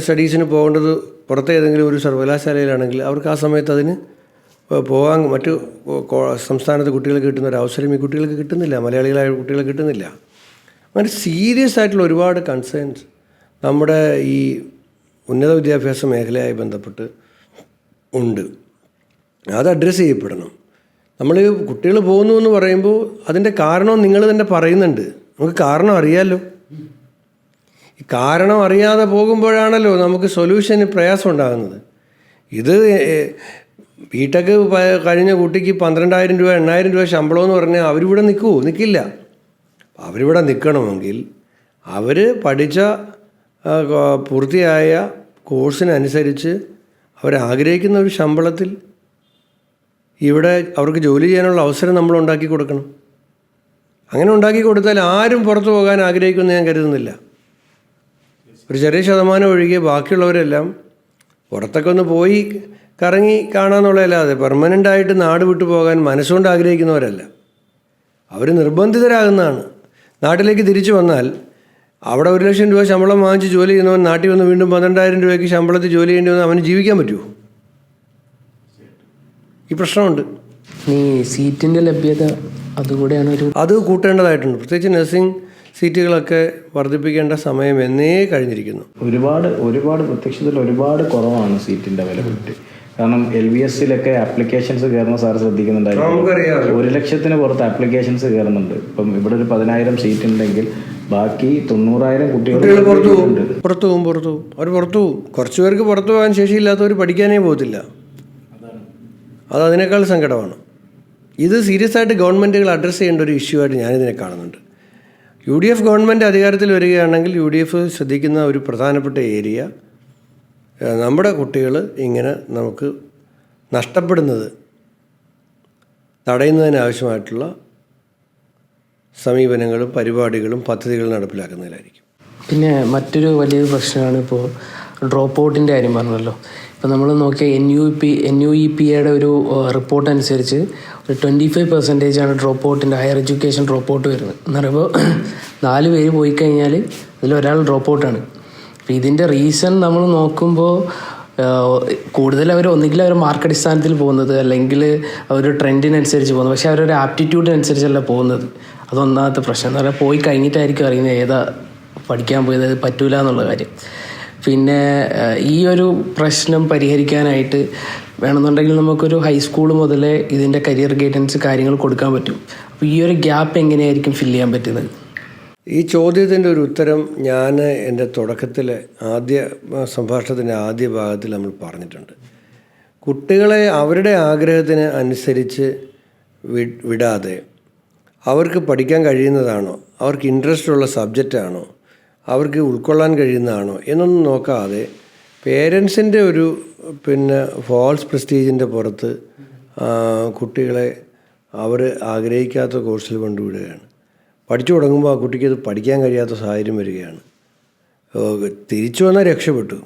സ്റ്റഡീസിന് പോകേണ്ടത് പുറത്തെ ഏതെങ്കിലും ഒരു സർവകലാശാലയിലാണെങ്കിൽ അവർക്ക് ആ സമയത്ത് അതിന് പോകാൻ മറ്റു സംസ്ഥാനത്ത് കുട്ടികൾക്ക് കിട്ടുന്ന ഒരു അവസരം ഈ കുട്ടികൾക്ക് കിട്ടുന്നില്ല, മലയാളികളായ കുട്ടികൾക്ക് കിട്ടുന്നില്ല. അങ്ങനെ സീരിയസ് ആയിട്ടുള്ള ഒരുപാട് കൺസേൺസ് നമ്മുടെ ഈ ഉന്നത വിദ്യാഭ്യാസ മേഖലയായി ബന്ധപ്പെട്ട് ഉണ്ട്. അത് അഡ്രസ്സ് ചെയ്യപ്പെടണം. നമ്മൾ കുട്ടികൾ പോകുന്നു എന്ന് പറയുമ്പോൾ അതിൻ്റെ കാരണം നിങ്ങൾ തന്നെ പറയുന്നുണ്ട്. നമുക്ക് കാരണം അറിയാമല്ലോ. ഈ കാരണം അറിയാതെ പോകുമ്പോഴാണല്ലോ നമുക്ക് സൊല്യൂഷന് പ്രയാസം ഉണ്ടാകുന്നത്. ഇത് ബിടെക് കഴിഞ്ഞ കുട്ടിക്ക് 12,000 രൂപ 8,000 രൂപ ശമ്പളം എന്ന് പറഞ്ഞാൽ അവരിവിടെ നിൽക്കില്ല. അവരിവിടെ നിൽക്കണമെങ്കിൽ അവർ പഠിച്ച പൂർത്തിയായ കോഴ്സിനനുസരിച്ച് അവരാഗ്രഹിക്കുന്ന ഒരു ശമ്പളത്തിൽ ഇവിടെ അവർക്ക് ജോലി ചെയ്യാനുള്ള അവസരം നമ്മൾ ഉണ്ടാക്കി കൊടുക്കണം. അങ്ങനെ ഉണ്ടാക്കി കൊടുത്താൽ ആരും പുറത്തു പോകാൻ ആഗ്രഹിക്കുമെന്ന് ഞാൻ കരുതുന്നില്ല. ഒരു ചെറിയ ശതമാനം ഒഴികെ ബാക്കിയുള്ളവരെല്ലാം പുറത്തൊക്കെ ഒന്ന് പോയി കറങ്ങി കാണാമെന്നുള്ളതല്ലാതെ പെർമനൻ്റായിട്ട് നാട് വിട്ടു പോകാൻ മനസ്സുകൊണ്ട് ആഗ്രഹിക്കുന്നവരല്ല. അവർ നിർബന്ധിതരാകുന്നതാണ്. നാട്ടിലേക്ക് തിരിച്ചു വന്നാൽ അവിടെ 1 ലക്ഷം രൂപ ശമ്പളം വാങ്ങിച്ച് ജോലി ചെയ്യുന്നവൻ നാട്ടിൽ വന്ന് വീണ്ടും 12,000 രൂപയ്ക്ക് ശമ്പളത്തിൽ ജോലി ചെയ്യേണ്ടി വന്നാൽ അവന് ജീവിക്കാൻ പറ്റുമോ? ഈ പ്രശ്നമുണ്ട്. ഈ സീറ്റിൻ്റെ ലഭ്യത അതുകൂടെയാണ് അത് കൂട്ടേണ്ടതായിട്ടുണ്ട്. പ്രത്യേകിച്ച് നഴ്സിംഗ് സീറ്റുകളൊക്കെ വർദ്ധിപ്പിക്കേണ്ട സമയം എന്നേ കഴിഞ്ഞിരിക്കുന്നു. ഒരുപാട് പ്രത്യക്ഷത്തിൽ ഒരുപാട് കുറവാണ് സീറ്റിൻ്റെ അവൈലബിലിറ്റി. കാരണം LBSലൊക്കെ ആപ്ലിക്കേഷൻസ് കയറുന്ന സാർ ശ്രദ്ധിക്കുന്നുണ്ടായിരുന്നു. 1 ലക്ഷത്തിന് പുറത്ത് ആപ്ലിക്കേഷൻസ് കയറുന്നുണ്ട്. ഇപ്പം ഇവിടെ ഒരു 10,000 സീറ്റ് ഉണ്ടെങ്കിൽ ബാക്കി 90,000 കുട്ടികൾ പുറത്തു പോകും. അവർ പുറത്തു പോകും. കുറച്ച് പേർക്ക് പുറത്തു പോകാൻ ശേഷിയില്ലാത്തവർ പഠിക്കാനേ പോകത്തില്ല. അത് അതിനേക്കാൾ സങ്കടമാണ്. ഇത് സീരിയസ് ആയിട്ട് ഗവൺമെൻറ്റുകൾ അഡ്രസ്സ് ചെയ്യേണ്ട ഒരു ഇഷ്യൂ ആയിട്ട് ഞാനിതിനെ കാണുന്നുണ്ട്. UDF ഗവൺമെൻറ് അധികാരത്തിൽ വരികയാണെങ്കിൽ UDF ശ്രദ്ധിക്കുന്ന ഒരു പ്രധാനപ്പെട്ട ഏരിയ നമ്മുടെ കുട്ടികൾ ഇങ്ങനെ നമുക്ക് നഷ്ടപ്പെടുന്നത് തടയുന്നതിനാവശ്യമായിട്ടുള്ള സമീപനങ്ങളും പരിപാടികളും പദ്ധതികളും നടപ്പിലാക്കുന്നതിലായിരിക്കും. പിന്നെ മറ്റൊരു വലിയൊരു പ്രശ്നമാണ് ഇപ്പോൾ ഡ്രോപ്പ് ഔട്ടിൻ്റെ കാര്യം പറഞ്ഞല്ലോ. ഇപ്പോൾ നമ്മൾ നോക്കിയാൽ NUEPയുടെ ഒരു റിപ്പോർട്ട് അനുസരിച്ച് ഒരു 25% ഡ്രോപ്പ് ഔട്ടിൻ്റെ ഹയർ എഡ്യൂക്കേഷൻ ഡ്രോപ്പ് ഔട്ട് വരുന്നത്. എന്ന് പറയുമ്പോൾ 4 പേര് പോയി കഴിഞ്ഞാൽ അതിലൊരാൾ ഡ്രോപ്പ് ഔട്ടാണ്. അപ്പോൾ ഇതിൻ്റെ റീസൺ നമ്മൾ നോക്കുമ്പോൾ കൂടുതൽ ഒന്നുകിൽ അവർ മാർക്ക് അടിസ്ഥാനത്തിൽ പോകുന്നത്, അല്ലെങ്കിൽ അവർ ട്രെൻഡിനനുസരിച്ച് പോകുന്നത്. പക്ഷേ അവരൊരു ആപ്റ്റിറ്റ്യൂഡിനനുസരിച്ചല്ല പോകുന്നത്. അതൊന്നാമത്തെ പ്രശ്നം. എന്ന് പറഞ്ഞാൽ പോയി കഴിഞ്ഞിട്ടായിരിക്കും അറിയുന്നത് ഏതാ പഠിക്കാൻ പോയത്, അത് പറ്റൂല എന്നുള്ള കാര്യം. പിന്നെ ഈ ഒരു പ്രശ്നം പരിഹരിക്കാനായിട്ട് വേണമെന്നുണ്ടെങ്കിൽ നമുക്കൊരു ഹൈസ്കൂൾ മുതലേ ഇതിൻ്റെ കരിയർ ഗൈഡൻസ് കാര്യങ്ങൾ കൊടുക്കാൻ പറ്റും. അപ്പോൾ ഈ ഒരു ഗ്യാപ്പ് എങ്ങനെയായിരിക്കും ഫില്ല് ചെയ്യാൻ പറ്റുന്നത്? ഈ ചോദ്യത്തിൻ്റെ ഒരു ഉത്തരം ഞാൻ എൻ്റെ തുടക്കത്തിൽ സംഭാഷണത്തിൻ്റെ ആദ്യ ഭാഗത്തിൽ നമ്മൾ പറഞ്ഞിട്ടുണ്ട്. കുട്ടികളെ അവരുടെ ആഗ്രഹത്തിന് അനുസരിച്ച് വിടാതെ അവർക്ക് പഠിക്കാൻ കഴിയുന്നതാണോ, അവർക്ക് ഇൻട്രസ്റ്റ് ഉള്ള സബ്ജക്റ്റാണോ, അവർക്ക് ഉൾക്കൊള്ളാൻ കഴിയുന്നതാണോ എന്നൊന്നും നോക്കാതെ പേരൻസിൻ്റെ ഒരു ഫോൾസ് പ്രസ്റ്റീജിൻ്റെ പുറത്ത് കുട്ടികളെ അവർ ആഗ്രഹിക്കാത്ത കോഴ്സിൽ കൊണ്ടുവിടുകയാണ്. പഠിച്ചു തുടങ്ങുമ്പോൾ ആ കുട്ടിക്ക് അത് പഠിക്കാൻ കഴിയാത്ത സാഹചര്യം വരികയാണ്. തിരിച്ചു വന്നാൽ രക്ഷപ്പെട്ടു.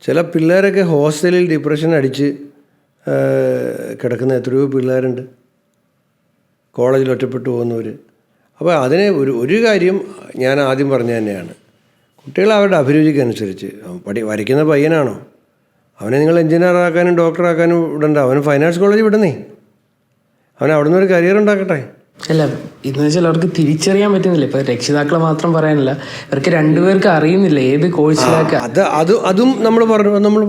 ചില പിള്ളേരൊക്കെ ഹോസ്റ്റലിൽ ഡിപ്രഷൻ അടിച്ച് കിടക്കുന്ന എത്രയോ പിള്ളേരുണ്ട്, കോളേജിൽ ഒറ്റപ്പെട്ടു പോകുന്നവർ. അപ്പോൾ അതിനെ ഒരു കാര്യം ഞാൻ ആദ്യം പറഞ്ഞ തന്നെയാണ്, കുട്ടികൾ അവരുടെ അഭിരുചിക്കനുസരിച്ച് വരയ്ക്കുന്ന പയ്യനാണോ, അവനെ നിങ്ങൾ എഞ്ചിനീയറാക്കാനും ഡോക്ടറാക്കാനും വിടണ്ട, അവന് ഫൈനാൻസ് കോളേജിൽ വിടുന്നേ, അവൻ അവിടെ നിന്ന് ഒരു കരിയർ ഉണ്ടാക്കട്ടെ. അല്ല, ഇതെന്ന് വെച്ചാൽ അവർക്ക് തിരിച്ചറിയാൻ പറ്റുന്നില്ല. ഇപ്പം രക്ഷിതാക്കളെ മാത്രം പറയാനില്ല, അവർക്ക് രണ്ടുപേർക്ക് അറിയുന്നില്ല ഏത് കോഴ്സിലാക്കുക. അതും നമ്മൾ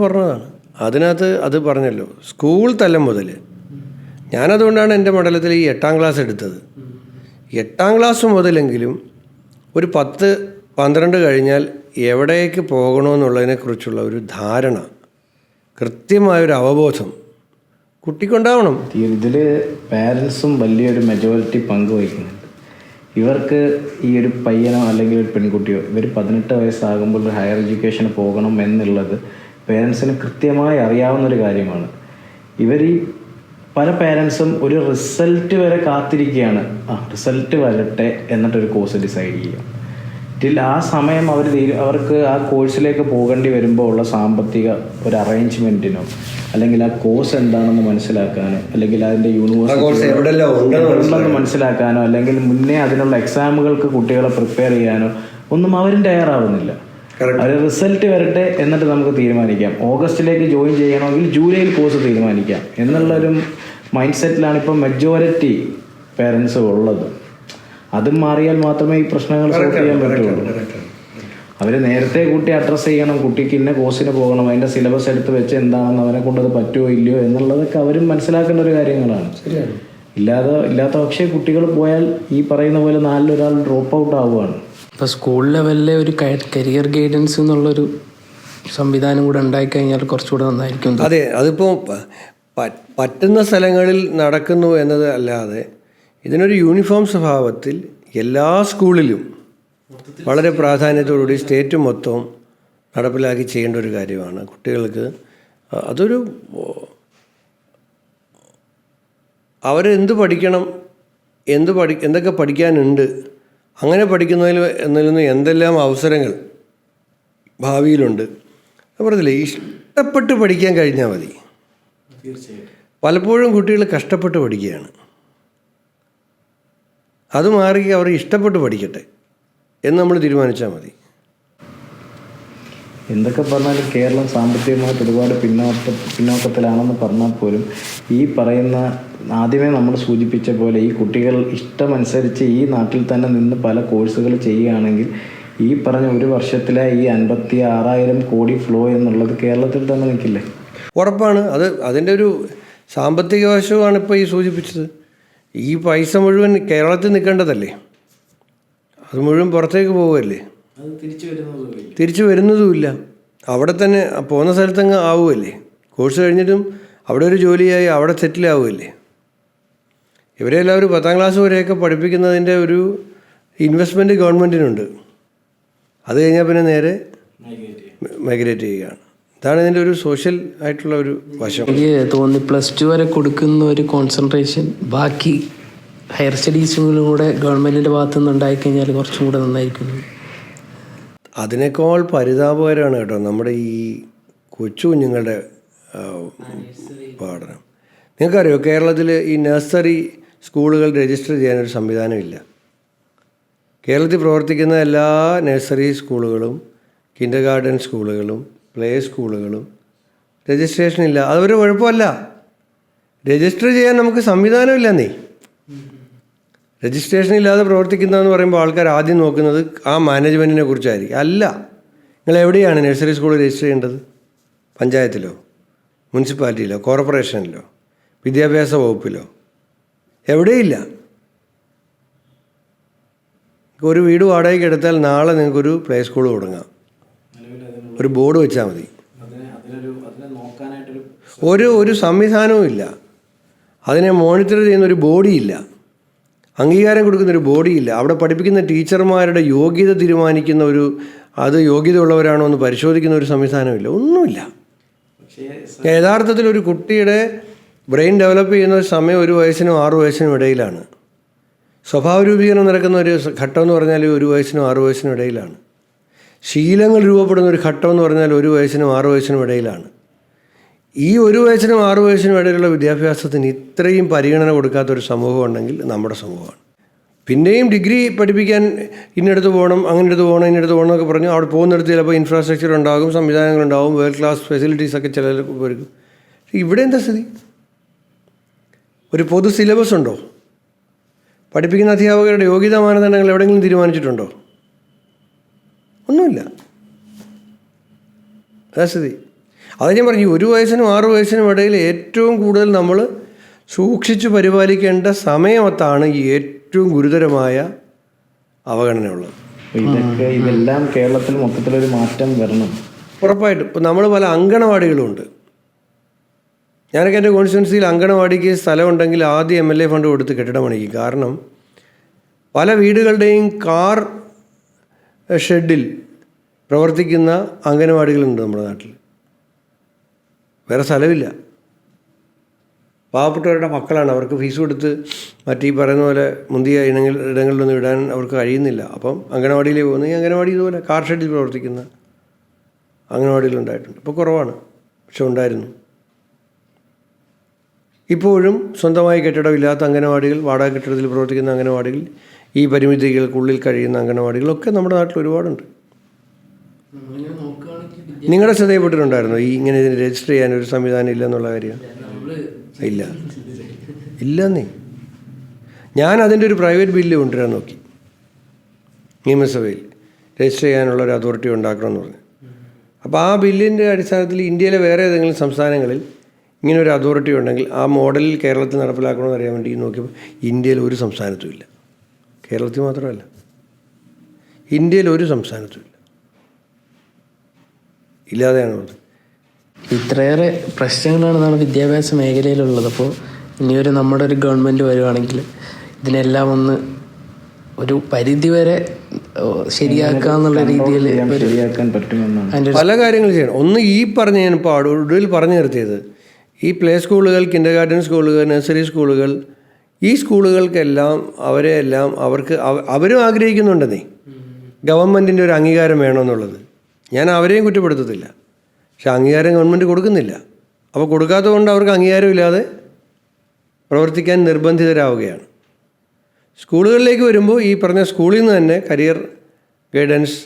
പറഞ്ഞതാണ്. അതിനകത്ത് അത് പറഞ്ഞല്ലോ, സ്കൂൾ തലം മുതൽ. ഞാനതുകൊണ്ടാണ് എൻ്റെ മണ്ഡലത്തിൽ ഈ 8ാം ക്ലാസ് എടുത്തത്. 8ാം ക്ലാസ് മുതലെങ്കിലും ഒരു 10-12 കഴിഞ്ഞാൽ എവിടേക്ക് പോകണമെന്നുള്ളതിനെക്കുറിച്ചുള്ള ഒരു ധാരണ, കൃത്യമായൊരു അവബോധം കുട്ടിക്കുണ്ടാവണം. ഇതിൽ പാരൻസും വലിയൊരു മെജോറിറ്റി പങ്ക് വഹിക്കുന്നുണ്ട്. ഇവർക്ക് ഈ ഒരു പയ്യനോ അല്ലെങ്കിൽ ഒരു പെൺകുട്ടിയോ ഇവർ 18 വയസ്സാകുമ്പോൾ ഒരു ഹയർ എഡ്യൂക്കേഷന് പോകണം എന്നുള്ളത് പേരൻസിന് കൃത്യമായി അറിയാവുന്നൊരു കാര്യമാണ്. ഇവർ ഈ പല പേരൻസും ഒരു റിസൾട്ട് വരെ കാത്തിരിക്കുകയാണ്. റിസൾട്ട് വരട്ടെ എന്നിട്ടൊരു കോഴ്സ് ഡിസൈഡ് ചെയ്യുക. ആ സമയം അവർക്ക് ആ കോഴ്സിലേക്ക് പോകേണ്ടി വരുമ്പോൾ ഉള്ള സാമ്പത്തിക ഒരു അറേഞ്ച്മെൻറ്റിനോ അല്ലെങ്കിൽ ആ കോഴ്സ് എന്താണെന്ന് മനസ്സിലാക്കാനോ അല്ലെങ്കിൽ അതിൻ്റെ യൂണിവേഴ്സിറ്റി എവിടെയുണ്ടെന്ന് മനസ്സിലാക്കാനോ അല്ലെങ്കിൽ മുന്നേ അതിനുള്ള എക്സാമുകൾക്ക് കുട്ടികളെ പ്രിപ്പയർ ചെയ്യാനോ ഒന്നും അവരും തയ്യാറാവുന്നില്ല. അവർ റിസൾട്ട് വരട്ടെ എന്നിട്ട് നമുക്ക് തീരുമാനിക്കാം. ഓഗസ്റ്റിലേക്ക് ജോയിൻ ചെയ്യണമെങ്കിൽ ജൂലൈയിൽ കോഴ്സ് തീരുമാനിക്കാം എന്നുള്ളൊരു മൈൻഡ് സെറ്റിലാണ് ഇപ്പം മെജോറിറ്റി പേരൻസ് ഉള്ളത്. അതും മാറിയാൽ മാത്രമേ ഈ പ്രശ്നങ്ങൾ സോൾവ് ചെയ്യാൻ പറ്റുള്ളൂ. അവർ നേരത്തെ കുട്ടി അഡ്രസ്സ് ചെയ്യണം, കുട്ടിക്ക് ഇന്ന കോഴ്സിന് പോകണം, അതിൻ്റെ സിലബസ് എടുത്ത് വെച്ച് എന്താണെന്ന് അവനെ കൊണ്ടത് പറ്റുമോ ഇല്ലയോ എന്നുള്ളതൊക്കെ അവരും മനസ്സിലാക്കേണ്ട ഒരു കാര്യങ്ങളാണ്. ഇല്ലാത്ത പക്ഷേ കുട്ടികൾ പോയാൽ ഈ പറയുന്ന പോലെ 4 ഡ്രോപ്പ് ഔട്ട് ആവുകയാണ്. ഇപ്പോൾ സ്കൂൾ ലെവലിലെ ഒരു കരിയർ ഗൈഡൻസ് എന്നുള്ളൊരു സംവിധാനം കൂടെ ഉണ്ടായിക്കഴിഞ്ഞാൽ കുറച്ചുകൂടെ നന്നായിരിക്കും. അതെ, അതിപ്പോൾ പറ്റുന്ന സ്ഥലങ്ങളിൽ നടക്കുന്നു എന്നത് അല്ലാതെ ഇതിനൊരു യൂണിഫോം സ്വഭാവത്തിൽ എല്ലാ സ്കൂളിലും വളരെ പ്രാധാന്യത്തോടുകൂടി സ്റ്റേറ്റ് മൊത്തം നടപ്പിലാക്കി ചെയ്യേണ്ട ഒരു കാര്യമാണ്. കുട്ടികൾക്ക് അതൊരു അവരെന്ത് പഠിക്കണം, എന്തൊക്കെ പഠിക്കാനുണ്ട്, അങ്ങനെ എന്നതിൽ നിന്ന് എന്തെല്ലാം അവസരങ്ങൾ ഭാവിയിലുണ്ട്. പറഞ്ഞില്ലേ, ഇഷ്ടപ്പെട്ട് പഠിക്കാൻ കഴിഞ്ഞാൽ മതി. പലപ്പോഴും കുട്ടികൾ കഷ്ടപ്പെട്ട് പഠിക്കുകയാണ്. അത് മാറി അവർ ഇഷ്ടപ്പെട്ട് പഠിക്കട്ടെ എന്ന് നമ്മൾ തീരുമാനിച്ചാൽ മതി. എന്തൊക്കെ പറഞ്ഞാലും കേരളം സാമ്പത്തികമായിട്ട് ഒരുപാട് പിന്നോക്കത്തിലാണെന്ന് പറഞ്ഞാൽ പോലും ഈ പറയുന്ന ആദ്യമേ നമ്മൾ സൂചിപ്പിച്ച പോലെ ഈ കുട്ടികൾ ഇഷ്ടമനുസരിച്ച് ഈ നാട്ടിൽ തന്നെ നിന്ന് പല കോഴ്സുകൾ ചെയ്യുകയാണെങ്കിൽ ഈ പറഞ്ഞ ഒരു വർഷത്തിലെ ഈ 56,000 കോടി ഫ്ലോ എന്നുള്ളത് കേരളത്തിൽ തന്നെ നിൽക്കില്ലേ? ഉറപ്പാണ്. അതിൻ്റെ ഒരു സാമ്പത്തിക വശമാണ് ഇപ്പോൾ ഈ സൂചിപ്പിച്ചത്. ഈ പൈസ മുഴുവൻ കേരളത്തിൽ നിൽക്കേണ്ടതല്ലേ, അത് മുഴുവൻ പുറത്തേക്ക് പോവുകയല്ലേ, തിരിച്ചു വരുന്നതുമില്ല. അവിടെ തന്നെ പോകുന്ന സ്ഥലത്തങ്ങ് ആവുമല്ലേ. കോഴ്സ് കഴിഞ്ഞിട്ടും അവിടെ ഒരു ജോലിയായി അവിടെ സെറ്റിലാവുമല്ലേ. ഇവരെല്ലാവരും 10ാം ക്ലാസ് വരെയൊക്കെ പഠിപ്പിക്കുന്നതിൻ്റെ ഒരു ഇൻവെസ്റ്റ്മെൻറ്റ് ഗവൺമെൻറ്റിനുണ്ട്. അത് കഴിഞ്ഞാൽ പിന്നെ നേരെ മൈഗ്രേറ്റ് ചെയ്യുകയാണ്. ഇതാണ് ഇതിൻ്റെ ഒരു സോഷ്യൽ ആയിട്ടുള്ള ഒരു വശം. എനിക്ക് തോന്നി +2 വരെ കൊടുക്കുന്ന ഒരു കോൺസെൻട്രേഷൻ ബാക്കി ഹയർ സ്റ്റഡീസുകളും കൂടെ ഗവൺമെൻറ്റിൻ്റെ ഭാഗത്തു നിന്ന് ഉണ്ടായിക്കഴിഞ്ഞാൽ കുറച്ചും കൂടെ നന്നായിരിക്കും. അതിനേക്കാൾ പരിതാപകരമാണ് കേട്ടോ നമ്മുടെ ഈ കൊച്ചു കുഞ്ഞുങ്ങളുടെ പഠനം. നിങ്ങൾക്കറിയോ, കേരളത്തിൽ ഈ നഴ്സറി സ്കൂളുകൾ രജിസ്റ്റർ ചെയ്യാനൊരു സംവിധാനമില്ല. കേരളത്തിൽ പ്രവർത്തിക്കുന്ന എല്ലാ നഴ്സറി സ്കൂളുകളും കിൻഡർ ഗാർഡൻ സ്കൂളുകളും പ്ലേ സ്കൂളുകളും രജിസ്ട്രേഷൻ ഇല്ല. അതൊരു കുഴപ്പമല്ല. രജിസ്റ്റർ ചെയ്യാൻ നമുക്ക് സംവിധാനമില്ലെന്നേ. രജിസ്ട്രേഷൻ ഇല്ലാതെ പ്രവർത്തിക്കുന്നതെന്ന് പറയുമ്പോൾ ആൾക്കാർ ആദ്യം നോക്കുന്നത് ആ മാനേജ്മെൻറ്റിനെ കുറിച്ചായിരിക്കും. അല്ല, നിങ്ങൾ എവിടെയാണ് നഴ്സറി സ്കൂൾ രജിസ്റ്റർ ചെയ്യേണ്ടത്? പഞ്ചായത്തിലോ, മുനിസിപ്പാലിറ്റിയിലോ, കോർപ്പറേഷനിലോ, വിദ്യാഭ്യാസ വകുപ്പിലോ? എവിടെയില്ല. ഒരു വീട് വാടകയ്ക്ക് എടുത്താൽ നാളെ നിങ്ങൾക്കൊരു പ്ലേ സ്കൂൾ തുടങ്ങാം. ഒരു ബോർഡ് വെച്ചാൽ മതി. ഒരു സംവിധാനവും ഇല്ല. അതിനെ മോണിറ്റർ ചെയ്യുന്ന ഒരു ബോഡിയില്ല, അംഗീകാരം കൊടുക്കുന്നൊരു ബോഡിയില്ല. അവിടെ പഠിപ്പിക്കുന്ന ടീച്ചർമാരുടെ യോഗ്യത തീരുമാനിക്കുന്ന അത് യോഗ്യത ഉള്ളവരാണോ എന്ന് പരിശോധിക്കുന്ന ഒരു സംവിധാനമില്ല, ഒന്നുമില്ല. യഥാർത്ഥത്തിൽ ഒരു കുട്ടിയുടെ ബ്രെയിൻ ഡെവലപ്പ് ചെയ്യുന്ന സമയം 1 വയസ്സിനും 6 വയസ്സിനും ഇടയിലാണ്. സ്വഭാവ രൂപീകരണം നടക്കുന്ന ഒരു ഘട്ടം എന്ന് പറഞ്ഞാൽ 1 വയസ്സിനും 6 വയസ്സിനും ഇടയിലാണ്. ശീലങ്ങൾ രൂപപ്പെടുന്ന ഒരു ഘട്ടം എന്ന് പറഞ്ഞാൽ 1 വയസ്സിനും 6 വയസ്സിനും ഇടയിലാണ്. ഈ 1 വയസ്സിനും 6 വയസ്സിനും ഇടയിലുള്ള വിദ്യാഭ്യാസത്തിന് ഇത്രയും പരിഗണന കൊടുക്കാത്തൊരു സമൂഹം ഉണ്ടെങ്കിൽ നമ്മുടെ സമൂഹമാണ്. പിന്നെയും ഡിഗ്രി പഠിപ്പിക്കാൻ ഇന്നടുത്ത് പോകണം, ഇന്നടുത്ത് പോകണം എന്നൊക്കെ പറഞ്ഞു അവിടെ പോകുന്നിടത്ത് ചിലപ്പോൾ ഇൻഫ്രാസ്ട്രക്ചർ ഉണ്ടാകും, സംവിധാനങ്ങളുണ്ടാകും, വേൾഡ് ക്ലാസ് ഫെസിലിറ്റീസൊക്കെ ചിലർക്ക് വരും. ഇവിടെ എന്താ സ്ഥിതി? ഒരു പൊതു സിലബസ് ഉണ്ടോ? പഠിപ്പിക്കുന്ന അധ്യാപകരുടെ യോഗ്യതാ മാനദണ്ഡങ്ങൾ എവിടെയെങ്കിലും തീരുമാനിച്ചിട്ടുണ്ടോ? ഒന്നുമില്ല. അതാ സ്ഥിതി. അത് ഞാൻ പറഞ്ഞു, 1 വയസ്സിനും 6 വയസ്സിനും ഇടയിൽ ഏറ്റവും കൂടുതൽ നമ്മൾ സൂക്ഷിച്ച് പരിപാലിക്കേണ്ട സമയത്താണ് ഈ ഏറ്റവും ഗുരുതരമായ അവഗണനയുള്ളത്. ഇതെല്ലാം കേരളത്തിൽ മൊത്തത്തിലൊരു മാറ്റം വരണം ഉറപ്പായിട്ടും. ഇപ്പം നമ്മൾ പല അങ്കണവാടികളുമുണ്ട്. ഞാനൊക്കെ എൻ്റെ കോൺസ്റ്റിറ്റ്യുവൻസിയിൽ അങ്കണവാടിക്ക് സ്ഥലമുണ്ടെങ്കിൽ ആദ്യം MLA ഫണ്ട് കൊടുത്ത് കെട്ടിടം പണിക്കും. കാരണം പല വീടുകളുടെയും കാർ ഷെഡിൽ പ്രവർത്തിക്കുന്ന അങ്കണവാടികളുണ്ട് നമ്മുടെ നാട്ടിൽ. വേറെ സ്ഥലമില്ല. പാവപ്പെട്ടവരുടെ മക്കളാണ്, അവർക്ക് ഫീസ് കൊടുത്ത് മറ്റീ പറയുന്ന പോലെ മുന്തിയ ഇടങ്ങളിലൊന്നും ഇടാൻ അവർക്ക് കഴിയുന്നില്ല. അപ്പം അങ്കണവാടിയിലേക്ക് പോകുന്ന ഈ അങ്കണവാടി ഇതുപോലെ കാർ ഷെഡിൽ പ്രവർത്തിക്കുന്ന അങ്കണവാടികളുണ്ടായിട്ടുണ്ട്. ഇപ്പോൾ കുറവാണ്, പക്ഷെ ഉണ്ടായിരുന്നു. ഇപ്പോഴും സ്വന്തമായി കെട്ടിടമില്ലാത്ത അംഗനവാടികൾ, വാടക കെട്ടിടത്തിൽ പ്രവർത്തിക്കുന്ന അംഗനവാടികൾ, ഈ പരിമിതികൾക്കുള്ളിൽ കഴിയുന്ന അംഗനവാടികളൊക്കെ നമ്മുടെ നാട്ടിൽ ഒരുപാടുണ്ട്. നിങ്ങളുടെ ശ്രദ്ധയപ്പെട്ടിട്ടുണ്ടായിരുന്നു ഇങ്ങനെ ഇതിന് രജിസ്റ്റർ ചെയ്യാനൊരു സംവിധാനം ഇല്ലെന്നുള്ള കാര്യം? ഇല്ലെന്നേ. ഞാൻ അതിൻ്റെ ഒരു പ്രൈവറ്റ് ബില്ല് കൊണ്ടുവരാൻ നോക്കി നിയമസഭയിൽ, രജിസ്റ്റർ ചെയ്യാനുള്ള ഒരു അതോറിറ്റി ഉണ്ടാക്കണമെന്ന് പറഞ്ഞു. അപ്പോൾ ആ ബില്ലിൻ്റെ അടിസ്ഥാനത്തിൽ ഇന്ത്യയിലെ വേറെ ഏതെങ്കിലും സംസ്ഥാനങ്ങളിൽ ഇങ്ങനെ ഒരു അതോറിറ്റി ഉണ്ടെങ്കിൽ ആ മോഡലിൽ കേരളത്തിൽ നടപ്പിലാക്കണമെന്ന് അറിയാൻ വേണ്ടി നോക്കിയപ്പോൾ ഇന്ത്യയിൽ ഒരു സംസ്ഥാനത്തും ഇല്ല. കേരളത്തിൽ മാത്രമല്ല, ഇന്ത്യയിൽ ഒരു സംസ്ഥാനത്തും ഇല്ല. ഇല്ലാതെയാണ് പറഞ്ഞത്. ഇത്രയേറെ പ്രശ്നങ്ങളാണ് നമ്മുടെ വിദ്യാഭ്യാസ മേഖലയിലുള്ളത്. അപ്പോൾ ഇനിയൊരു നമ്മുടെ ഒരു ഗവൺമെൻറ് വരുവാണെങ്കിൽ ഇതിനെല്ലാം ഒന്ന് ഒരു പരിധിവരെ ശരിയാക്കുക എന്നുള്ള രീതിയിൽ ശരിയാക്കാൻ പറ്റുമെന്നാണ് പല കാര്യങ്ങൾ ചെയ്യണം. ഒന്ന് ഈ പറഞ്ഞ ഞാനിപ്പോൾ ഒടുവിൽ പറഞ്ഞു നിർത്തിയത്, ഈ പ്ലേ സ്കൂളുകൾ, കിൻഡർ ഗാർഡൻ സ്കൂളുകൾ, നഴ്സറി സ്കൂളുകൾ, ഈ സ്കൂളുകൾക്കെല്ലാം അവർക്ക് അവരും ആഗ്രഹിക്കുന്നുണ്ടെന്നേ ഗവൺമെൻറ്റിൻ്റെ ഒരു അംഗീകാരം വേണമെന്നുള്ളത്. ഞാൻ അവരെയും കുറ്റപ്പെടുത്തത്തില്ല. പക്ഷെ അംഗീകാരം ഗവൺമെൻറ് കൊടുക്കുന്നില്ല. അപ്പോൾ കൊടുക്കാത്തത് കൊണ്ട് അവർക്ക് അംഗീകാരമില്ലാതെ പ്രവർത്തിക്കാൻ നിർബന്ധിതരാവുകയാണ്. സ്കൂളുകളിലേക്ക് വരുമ്പോൾ ഈ പറഞ്ഞ സ്കൂളിൽ നിന്ന് തന്നെ കരിയർ ഗൈഡൻസ്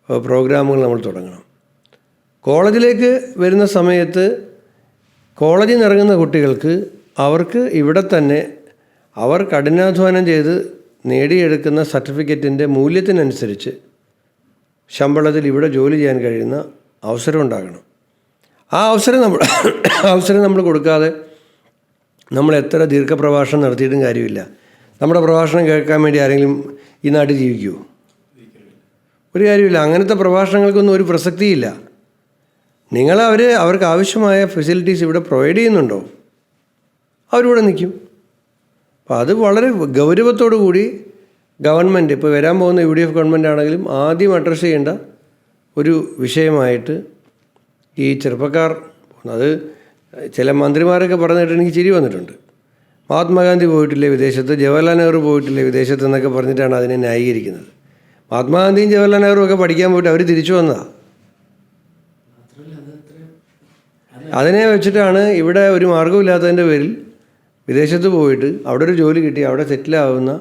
പ്രോഗ്രാമുകൾ നമ്മൾ തുടങ്ങണം. കോളേജിലേക്ക് വരുന്ന സമയത്ത് കോളേജിൽ നിന്ന് ഇറങ്ങുന്ന കുട്ടികൾക്ക് അവർക്ക് ഇവിടെ തന്നെ അവർ കഠിനാധ്വാനം ചെയ്ത് നേടിയെടുക്കുന്ന സർട്ടിഫിക്കറ്റിൻ്റെ മൂല്യത്തിനനുസരിച്ച് ശമ്പളത്തിൽ ഇവിടെ ജോലി ചെയ്യാൻ കഴിയുന്ന അവസരം ഉണ്ടാകണം. ആ അവസരം നമ്മൾ കൊടുക്കാതെ നമ്മൾ എത്ര ദീർഘപ്രഭാഷണം നടത്തിയിട്ടും കാര്യമില്ല. നമ്മുടെ പ്രഭാഷണം കേൾക്കാൻ വേണ്ടി ആരെങ്കിലും ഈ നാട്ടിൽ ജീവിക്കുമോ? ഒരു കാര്യമില്ല. അങ്ങനത്തെ പ്രഭാഷണങ്ങൾക്കൊന്നും ഒരു പ്രസക്തിയില്ല. അവർക്ക് ആവശ്യമായ ഫെസിലിറ്റീസ് ഇവിടെ പ്രൊവൈഡ് ചെയ്യുന്നുണ്ടോ? അവരിവിടെ നിൽക്കും. അപ്പോൾ അത് വളരെ ഗൗരവത്തോടു കൂടി ഗവൺമെൻറ്, ഇപ്പോൾ വരാൻ പോകുന്ന UDF ഗവൺമെൻറ് ആണെങ്കിലും ആദ്യം അഡ്രസ്സ് ചെയ്യേണ്ട ഒരു വിഷയമായിട്ട് ഈ ചെറുപ്പക്കാർ, അത് ചില മന്ത്രിമാരൊക്കെ പറഞ്ഞിട്ട് എനിക്ക് ചിരി വന്നിട്ടുണ്ട്. മഹാത്മാഗാന്ധി പോയിട്ടില്ലേ വിദേശത്ത്, ജവഹർലാൽ നെഹ്റു പോയിട്ടില്ലേ വിദേശത്ത് എന്നൊക്കെ പറഞ്ഞിട്ടാണ് അതിനെ ന്യായീകരിക്കുന്നത്. മഹാത്മാഗാന്ധിയും ജവഹർലാൽ നെഹ്റുവും ഒക്കെ പഠിക്കാൻ പോയിട്ട് അവർ തിരിച്ചു വന്നതാണ്. അതിനെ വെച്ചിട്ടാണ് ഇവിടെ ഒരു മാർഗ്ഗമില്ലാത്തതിൻ്റെ പേരിൽ വിദേശത്ത് പോയിട്ട് അവിടെ ഒരു ജോലി കിട്ടി അവിടെ സെറ്റിലാവുന്ന,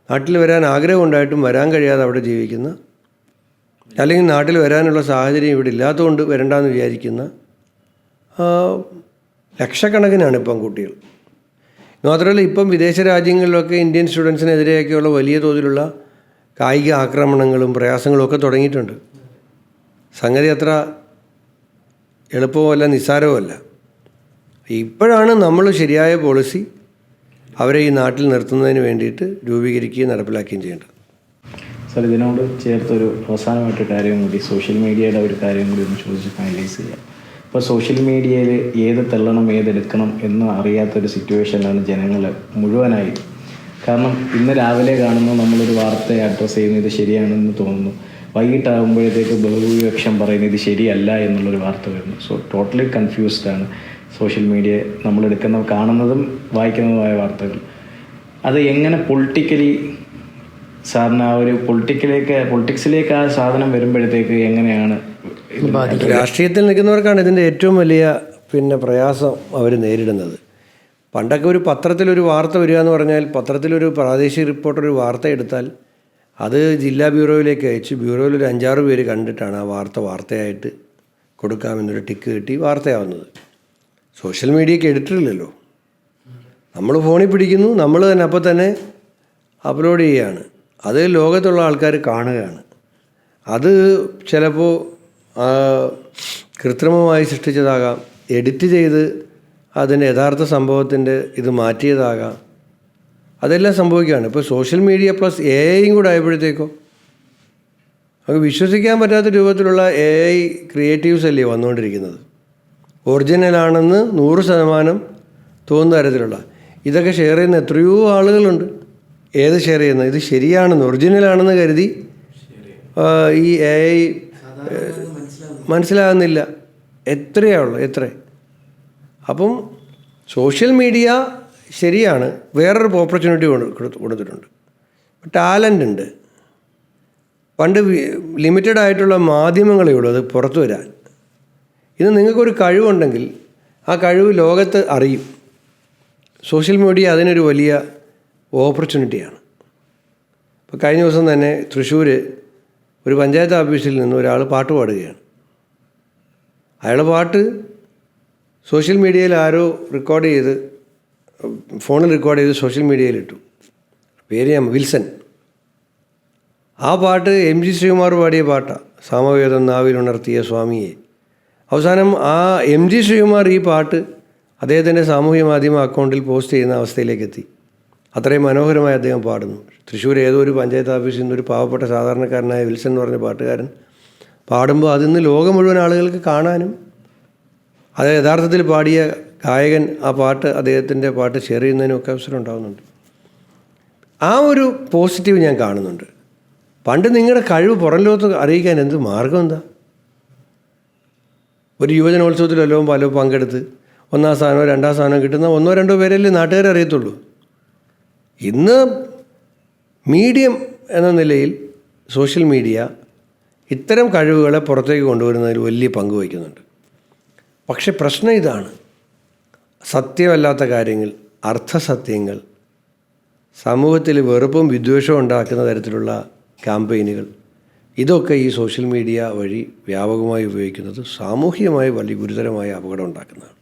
നാട്ടിൽ വരാൻ ആഗ്രഹമുണ്ടായിട്ടും വരാൻ കഴിയാതെ അവിടെ ജീവിക്കുന്ന, അല്ലെങ്കിൽ നാട്ടിൽ വരാനുള്ള സാഹചര്യം ഇവിടെ ഇല്ലാത്തതുകൊണ്ട് വരണ്ടെന്ന് വിചാരിക്കുന്ന ലക്ഷക്കണക്കിനാണ് ഇപ്പം കുട്ടികൾ. മാത്രമല്ല ഇപ്പം വിദേശ രാജ്യങ്ങളിലൊക്കെ ഇന്ത്യൻ സ്റ്റുഡൻസിനെതിരെയൊക്കെയുള്ള വലിയ തോതിലുള്ള കായിക ആക്രമണങ്ങളും പ്രയാസങ്ങളും ഒക്കെ തുടങ്ങിയിട്ടുണ്ട്. സംഗതി അത്ര എളുപ്പമല്ല, നിസ്സാരവുമല്ല. ഇപ്പോഴാണ് നമ്മൾ ശരിയായ പോളിസി അവരെ ഈ നാട്ടിൽ നിർത്തുന്നതിന് വേണ്ടിയിട്ട് രൂപീകരിക്കുകയും നടപ്പിലാക്കുകയും ചെയ്യേണ്ടത്. സാർ, ഇതിനോട് ചേർത്തൊരു അവസാനമായിട്ട് കാര്യം കൂടി, സോഷ്യൽ മീഡിയയുടെ ഒരു കാര്യം കൂടി ഒന്ന് ചോദിച്ച് ഫൈനലൈസ് ചെയ്യാം. ഇപ്പോൾ സോഷ്യൽ മീഡിയയിൽ ഏത് തള്ളണം ഏതെടുക്കണം എന്ന് അറിയാത്തൊരു സിറ്റുവേഷനിലാണ് ജനങ്ങൾ മുഴുവനായി. കാരണം ഇന്ന് രാവിലെ കാണുന്ന നമ്മളൊരു വാർത്തയെ അഡ്രസ്സ് ചെയ്യുന്നത് ഇത് ശരിയാണെന്ന് തോന്നുന്നു, വൈകിട്ടാകുമ്പോഴത്തേക്ക് ബഹുഭൂരിപക്ഷം പറയുന്നത് ഇത് ശരിയല്ല എന്നുള്ളൊരു വാർത്ത വരുന്നു. സോ ടോട്ടലി കൺഫ്യൂസ്ഡാണ് സോഷ്യൽ മീഡിയ, നമ്മളെടുക്കുന്ന കാണുന്നതും വായിക്കുന്നതുമായ വാർത്തകൾ. അത് എങ്ങനെ പൊളിറ്റിക്കലി സാറിന് ആ ഒരു പൊളിറ്റിക്സിലേക്ക് ആ സാധനം വരുമ്പോഴത്തേക്ക് എങ്ങനെയാണ് രാഷ്ട്രീയത്തിൽ നിൽക്കുന്നവർക്കാണ് ഇതിൻ്റെ ഏറ്റവും വലിയ പ്രയാസം അവർ നേരിടുന്നത്. പണ്ടൊക്കെ ഒരു പത്രത്തിലൊരു വാർത്ത വരിക എന്ന് പറഞ്ഞാൽ, പത്രത്തിലൊരു പ്രാദേശിക റിപ്പോർട്ടർ ഒരു വാർത്ത എടുത്താൽ അത് ജില്ലാ ബ്യൂറോയിലേക്ക് അയച്ച് ബ്യൂറോയിൽ ഒരു 5-6 പേര് കണ്ടിട്ടാണ് ആ വാർത്തയായിട്ട് കൊടുക്കാമെന്നൊരു ടിക്ക് കിട്ടി വാർത്തയാവുന്നത്. സോഷ്യൽ മീഡിയയ്ക്ക് എഡിറ്ററില്ലല്ലോ. നമ്മൾ ഫോണിൽ പിടിക്കുന്നു, നമ്മൾ തന്നെ അപ്പോൾ തന്നെ അപ്ലോഡ് ചെയ്യുകയാണ്. അത് ലോകത്തുള്ള ആൾക്കാർ കാണുകയാണ്. അത് ചിലപ്പോൾ കൃത്രിമമായി സൃഷ്ടിച്ചതാകാം, എഡിറ്റ് ചെയ്ത് അതിൻ്റെ യഥാർത്ഥ സംഭവത്തിൻ്റെ ഇത് മാറ്റിയതാകാം. അതെല്ലാം സംഭവിക്കുകയാണ്. ഇപ്പോൾ സോഷ്യൽ മീഡിയ പ്ലസ് AI കൂടെ ആയപ്പോഴത്തേക്കോ നമുക്ക് വിശ്വസിക്കാൻ പറ്റാത്ത രൂപത്തിലുള്ള AI ക്രിയേറ്റീവ്സ് അല്ലേ വന്നുകൊണ്ടിരിക്കുന്നത്. ഒറിജിനലാണെന്ന് 100% തോന്നുന്ന തരത്തിലുള്ള ഇതൊക്കെ ഷെയർ ചെയ്യുന്ന എത്രയോ ആളുകളുണ്ട്. ഏത് ഷെയർ ചെയ്യുന്നത്? ഇത് ശരിയാണെന്ന്, ഒറിജിനലാണെന്ന് കരുതി ഈ AI മനസ്സിലാകുന്നില്ല. എത്ര. അപ്പം സോഷ്യൽ മീഡിയ ശരിയാണ്, വേറൊരു ഓപ്പർച്യൂണിറ്റി കൊടുത്തിട്ടുണ്ട്. ടാലൻ്റ് ഉണ്ട്. പണ്ട് ലിമിറ്റഡ് ആയിട്ടുള്ള മാധ്യമങ്ങളേ ഉള്ളൂ അത് പുറത്തു വരാൻ. ഇന്ന് നിങ്ങൾക്കൊരു കഴിവുണ്ടെങ്കിൽ ആ കഴിവ് ലോകത്ത് അറിയും. സോഷ്യൽ മീഡിയ അതിനൊരു വലിയ ഓപ്പർച്യൂണിറ്റിയാണ്. ഇപ്പോൾ കഴിഞ്ഞ ദിവസം തന്നെ തൃശ്ശൂർ ഒരു പഞ്ചായത്ത് ഓഫീസിൽ നിന്ന് ഒരാൾ പാട്ട് പാടുകയാണ്. അയാളുടെ പാട്ട് സോഷ്യൽ മീഡിയയിൽ ആരോ റെക്കോർഡ് ചെയ്ത്, ഫോണിൽ റെക്കോർഡ് ചെയ്ത് സോഷ്യൽ മീഡിയയിലിട്ടു. പേര് വിൽസൺ. ആ പാട്ട് MG ശ്രീകുമാർ പാടിയ പാട്ടാണ്. സാമവേദം നാവിലുണർത്തിയ സ്വാമിയെ. അവസാനം ആ MG ശ്രീകുമാർ ഈ പാട്ട് അദ്ദേഹത്തിൻ്റെ സാമൂഹ്യ മാധ്യമ അക്കൗണ്ടിൽ പോസ്റ്റ് ചെയ്യുന്ന അവസ്ഥയിലേക്ക് എത്തി. അത്രയും മനോഹരമായി അദ്ദേഹം പാടുന്നു. തൃശ്ശൂർ ഏതോ ഒരു പഞ്ചായത്ത് ഓഫീസിൽ നിന്ന് ഒരു പാവപ്പെട്ട സാധാരണക്കാരനായ വിൽസൺ എന്ന് പറഞ്ഞ പാട്ടുകാരൻ പാടുമ്പോൾ അതിന്ന് ലോകം മുഴുവൻ ആളുകൾക്ക് കാണാനും, അത് യഥാർത്ഥത്തിൽ പാടിയ ഗായകൻ ആ പാട്ട്, അദ്ദേഹത്തിൻ്റെ പാട്ട് ഷെയർ ചെയ്യുന്നതിനും ഒക്കെ അവസരം ഉണ്ടാകുന്നുണ്ട്. ആ ഒരു പോസിറ്റീവ് ഞാൻ കാണുന്നുണ്ട്. പണ്ട് നിങ്ങളുടെ കഴിവ് പുറം ലോകത്ത് അറിയിക്കാൻ എന്ത് മാർഗം എന്താ? ഒരു യുവജനോത്സവത്തിൽ വല്ലതും പലരും പങ്കെടുത്ത് 1ാം സ്ഥാനമോ 2ാം സ്ഥാനമോ കിട്ടുന്ന 1-2 പേരല്ലേ നാട്ടുകാരെ അറിയത്തുള്ളൂ. ഇന്ന് മീഡിയം എന്ന നിലയിൽ സോഷ്യൽ മീഡിയ ഇത്തരം കഴിവുകളെ പുറത്തേക്ക് കൊണ്ടുവരുന്നതിൽ വലിയ പങ്ക് വഹിക്കുന്നുണ്ട്. പക്ഷെ പ്രശ്നം ഇതാണ്, സത്യമല്ലാത്ത കാര്യങ്ങൾ, അർത്ഥസത്യങ്ങൾ, സമൂഹത്തിൽ വെറുപ്പും വിദ്വേഷവും ഉണ്ടാക്കുന്ന തരത്തിലുള്ള ക്യാമ്പയിനുകൾ, ഇതൊക്കെ ഈ സോഷ്യൽ മീഡിയ വഴി വ്യാപകമായി ഉപയോഗിക്കുന്നത് സാമൂഹികമായി വലിയ ഗുരുതരമായ അപകടം ഉണ്ടാക്കുന്നതാണ്.